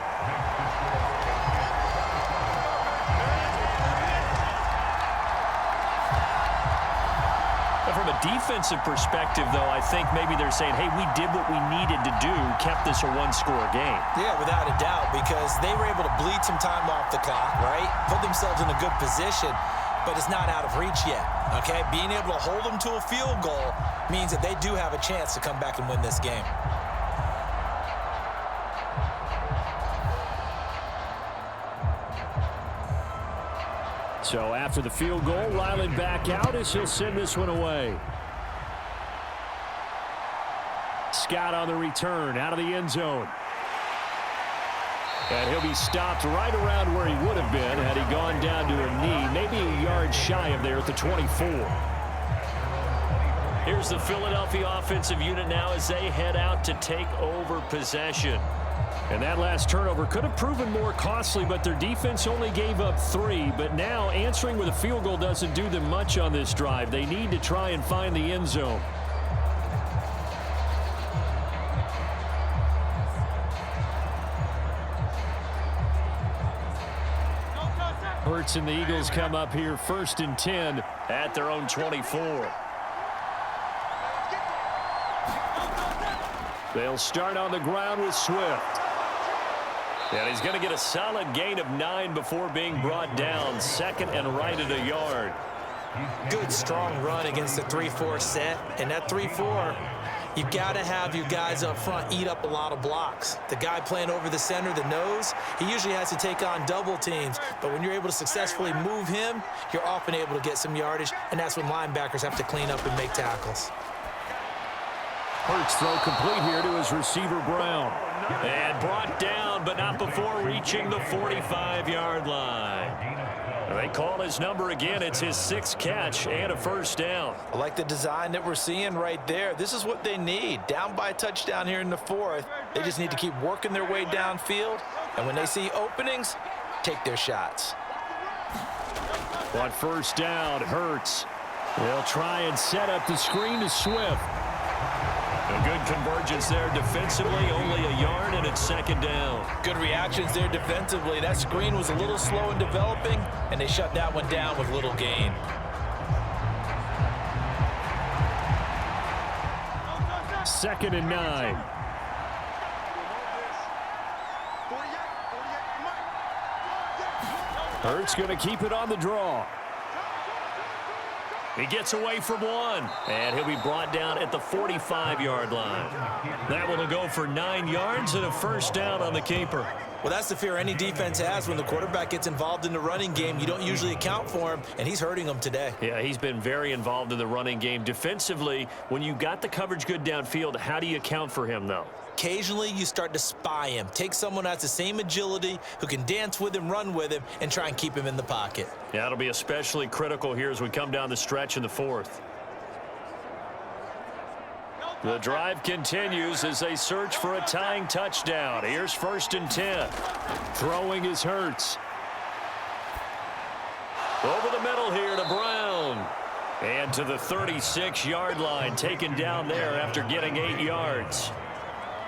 [SPEAKER 2] From a defensive perspective, though, I think maybe they're saying, hey, we did what we needed to do, kept this a 1-score game.
[SPEAKER 3] Yeah, without a doubt, because they were able to bleed some time off the clock, right? Put themselves in a good position, but it's not out of reach yet, okay? Being able to hold them to a field goal means that they do have a chance to come back and win this game.
[SPEAKER 2] So after the field goal, Ryland back out as he'll send this one away. Scott on the return out of the end zone. And he'll be stopped right around where he would have been had he gone down to a knee, maybe a yard shy of there at the 24. Here's the Philadelphia offensive unit now as they head out to take over possession. And that last turnover could have proven more costly, but their defense only gave up 3. But now answering with a field goal doesn't do them much on this drive. They need to try and find the end zone. Hurts and the Eagles come up here 1st and 10 at their own 24. They'll start on the ground with Swift. And he's going to get a solid gain of 9 before being brought down. 2nd and right at a yard.
[SPEAKER 3] Good, strong run against the 3-4 set. And that 3-4, you've got to have your guys up front eat up a lot of blocks. The guy playing over the center, the nose, he usually has to take on double teams. But when you're able to successfully move him, you're often able to get some yardage. And that's when linebackers have to clean up and make tackles.
[SPEAKER 2] Hurts throw complete here to his receiver, Brown. And brought down, but not before reaching the 45-yard line. They call his number again. It's his 6th catch and a 1st down.
[SPEAKER 3] I like the design that we're seeing right there. This is what they need. Down by a touchdown here in the 4th. They just need to keep working their way downfield. And when they see openings, take their shots.
[SPEAKER 2] On 1st down, Hurts. They'll try and set up the screen to Swift. A good convergence there defensively, only a yard, and it's 2nd down.
[SPEAKER 3] Good reactions there defensively. That screen was a little slow in developing, and they shut that one down with little gain.
[SPEAKER 2] Second and 9. Hurts going to keep it on the draw. He gets away from 1, and he'll be brought down at the 45-yard line. That one will go for 9 yards and a 1st down on the keeper.
[SPEAKER 3] Well, that's the fear any defense has when the quarterback gets involved in the running game. You don't usually account for him, and he's hurting them today.
[SPEAKER 2] Yeah, he's been very involved in the running game. Defensively, when you got the coverage good downfield, how do you account for him, though?
[SPEAKER 3] Occasionally, you start to spy him. Take someone who has the same agility, who can dance with him, run with him, and try and keep him in the pocket.
[SPEAKER 2] Yeah, it'll be especially critical here as we come down the stretch in the 4th. The drive continues as they search for a tying touchdown. Here's 1st and 10. Throwing is Hurts. Over the middle here to Brown. And to the 36-yard line, taken down there after getting 8 yards.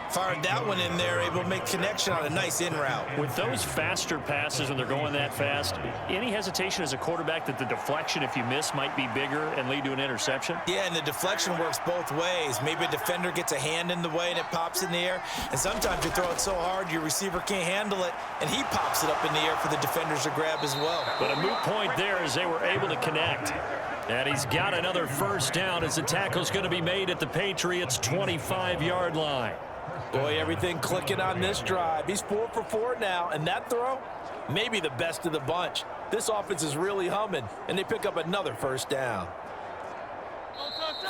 [SPEAKER 3] Fired that one in there, able to make connection on a nice in route.
[SPEAKER 2] With those faster passes when they're going that fast, any hesitation as a quarterback that the deflection, if you miss, might be bigger and lead to an interception?
[SPEAKER 3] Yeah, and the deflection works both ways. Maybe a defender gets a hand in the way and it pops in the air. And sometimes you throw it so hard your receiver can't handle it, and he pops it up in the air for the defenders to grab as well.
[SPEAKER 2] But a moot point there as they were able to connect. And he's got another 1st down as the tackle's going to be made at the Patriots' 25-yard line.
[SPEAKER 3] Boy, everything clicking on this drive. He's 4 for 4 now, and that throw, maybe the best of the bunch. This offense is really humming, and they pick up another 1st down.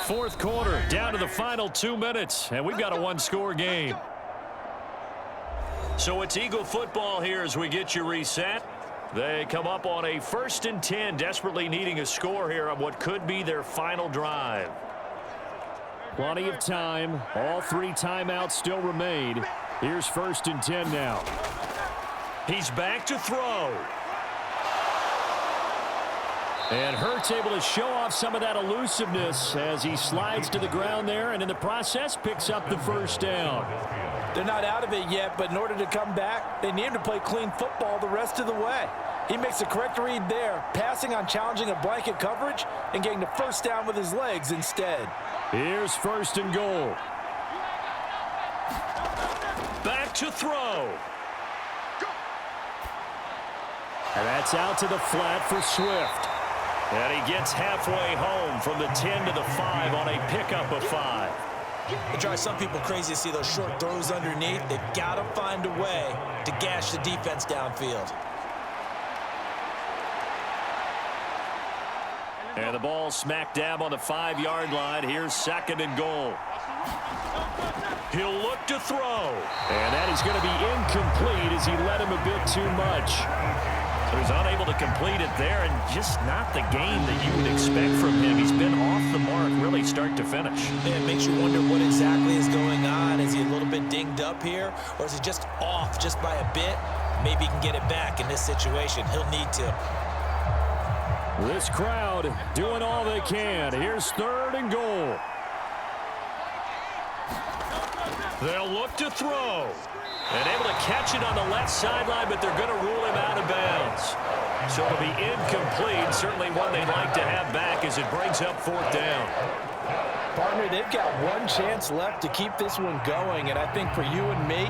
[SPEAKER 2] 4th quarter, down to the final 2 minutes, and we've got a 1-score game. So it's Eagle football here as we get you reset. They come up on a 1st and 10, desperately needing a score here on what could be their final drive. Plenty of time. All 3 timeouts still remain. Here's 1st and 10 now. He's back to throw. And Hurts able to show off some of that elusiveness as he slides to the ground there, and in the process picks up the 1st down.
[SPEAKER 3] They're not out of it yet, but in order to come back, they need him to play clean football the rest of the way. He makes the correct read there, passing on challenging a blanket coverage and getting the 1st down with his legs instead.
[SPEAKER 2] Here's 1st and goal. Back to throw. And that's out to the flat for Swift. And he gets halfway home from the 10 to the 5 on a pickup of 5.
[SPEAKER 3] It drives some people crazy to see those short throws underneath. They've got to find a way to gash the defense downfield.
[SPEAKER 2] And the ball smack dab on the 5-yard line. Here's 2nd and goal. He'll look to throw. And that is going to be incomplete as he led him a bit too much. So he's unable to complete it there, and just not the game that you would expect from him. He's been off the mark really start to finish.
[SPEAKER 3] Yeah, it makes you wonder what exactly is going on. Is he a little bit dinged up here, or is he just off just by a bit? Maybe he can get it back in this situation. He'll need to.
[SPEAKER 2] This crowd doing all they can. Here's 3rd and goal. They'll look to throw. And able to catch it on the left sideline, but they're going to rule him out of bounds. So it'll be incomplete. Certainly one they'd like to have back as it brings up 4th down.
[SPEAKER 3] Partner, they've got one chance left to keep this one going, and I think for you and me,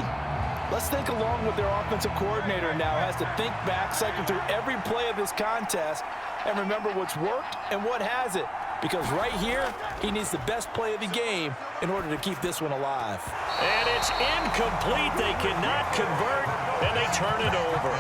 [SPEAKER 3] let's think along with their offensive coordinator now. Has to think back, cycle through every play of this contest, and remember what's worked and what hasn't. Because right here, he needs the best play of the game in order to keep this one alive.
[SPEAKER 2] And it's incomplete. They cannot convert, and they turn it over.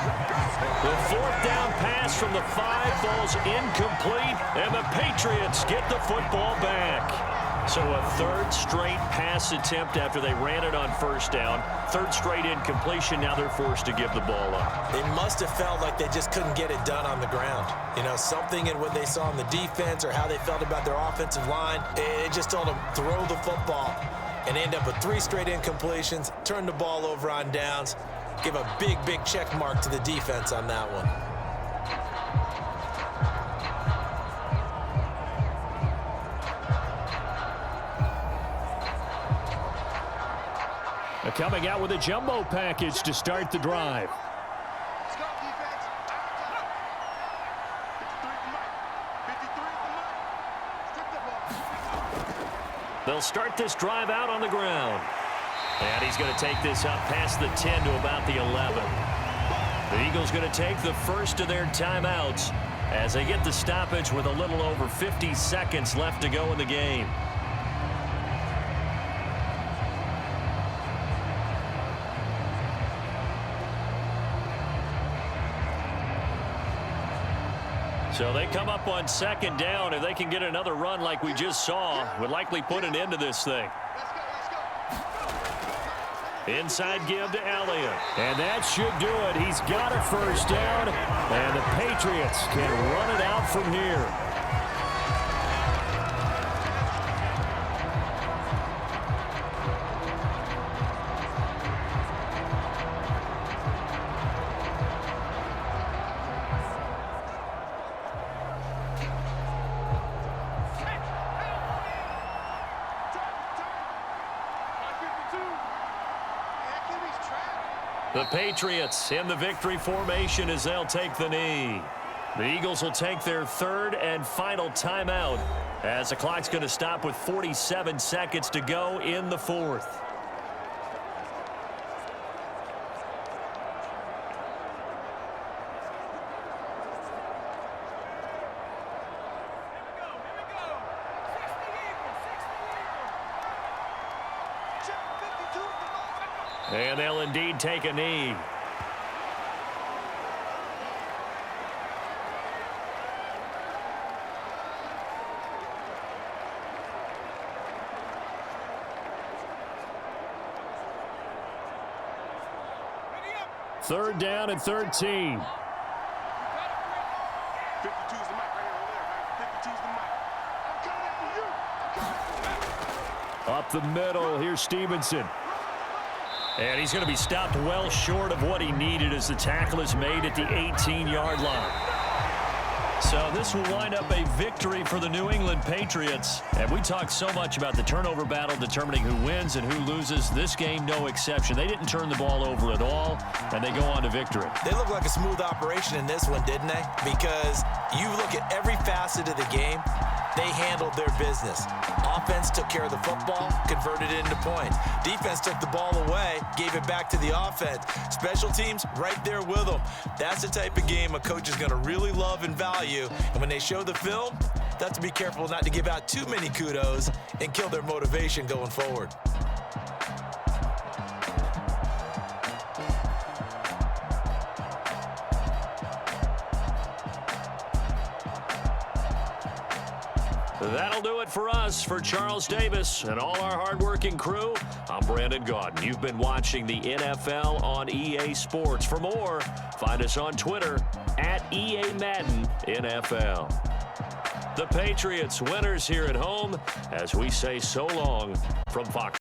[SPEAKER 2] The 4th down pass from the 5 falls incomplete, and the Patriots get the football back. So a 3rd straight pass attempt after they ran it on 1st down. 3rd straight incompletion. Now they're forced to give the ball up.
[SPEAKER 3] They must have felt like they just couldn't get it done on the ground. You know, something in what they saw in the defense or how they felt about their offensive line, it just told them throw the football and end up with 3 straight incompletions, turn the ball over on downs, give a big, big check mark to the defense on that one.
[SPEAKER 2] Coming out with a jumbo package to start the drive. They'll start this drive out on the ground. And he's going to take this up past the 10 to about the 11. The Eagles going to take the first of their timeouts as they get the stoppage with a little over 50 seconds left to go in the game. So they come up on 2nd down. If they can get another run like we just saw, would likely put an end to this thing. Inside give to Elliott. And that should do it. He's got a 1st down, and the Patriots can run it out from here. The Patriots in the victory formation as they'll take the knee. The Eagles will take their third and final timeout as the clock's going to stop with 47 seconds to go in the fourth. And they'll indeed take a knee. Third down and 13.
[SPEAKER 6] 52's the mic right here, over there. 52's the mic. I'm coming for you.
[SPEAKER 2] Up the middle, here's Stevenson. And he's going to be stopped well short of what he needed as the tackle is made at the 18-yard line. So this will wind up a victory for the New England Patriots. And we talked so much about the turnover battle determining who wins and who loses. This game, no exception. They didn't turn the ball over at all, and they go on to victory.
[SPEAKER 3] They look like a smooth operation in this one, didn't they? Because you look at every facet of the game, they handled their business. Offense took care of the football, converted it into points. Defense took the ball away, gave it back to the offense. Special teams, right there with them. That's the type of game a coach is going to really love and value. And when they show the film, they have to be careful not to give out too many kudos and kill their motivation going forward.
[SPEAKER 2] That'll do it for us. For Charles Davis and all our hardworking crew, I'm Brandon Gaudin. You've been watching the NFL on EA Sports. For more, find us on Twitter at EA Madden NFL. The Patriots winners here at home as we say so long from Fox.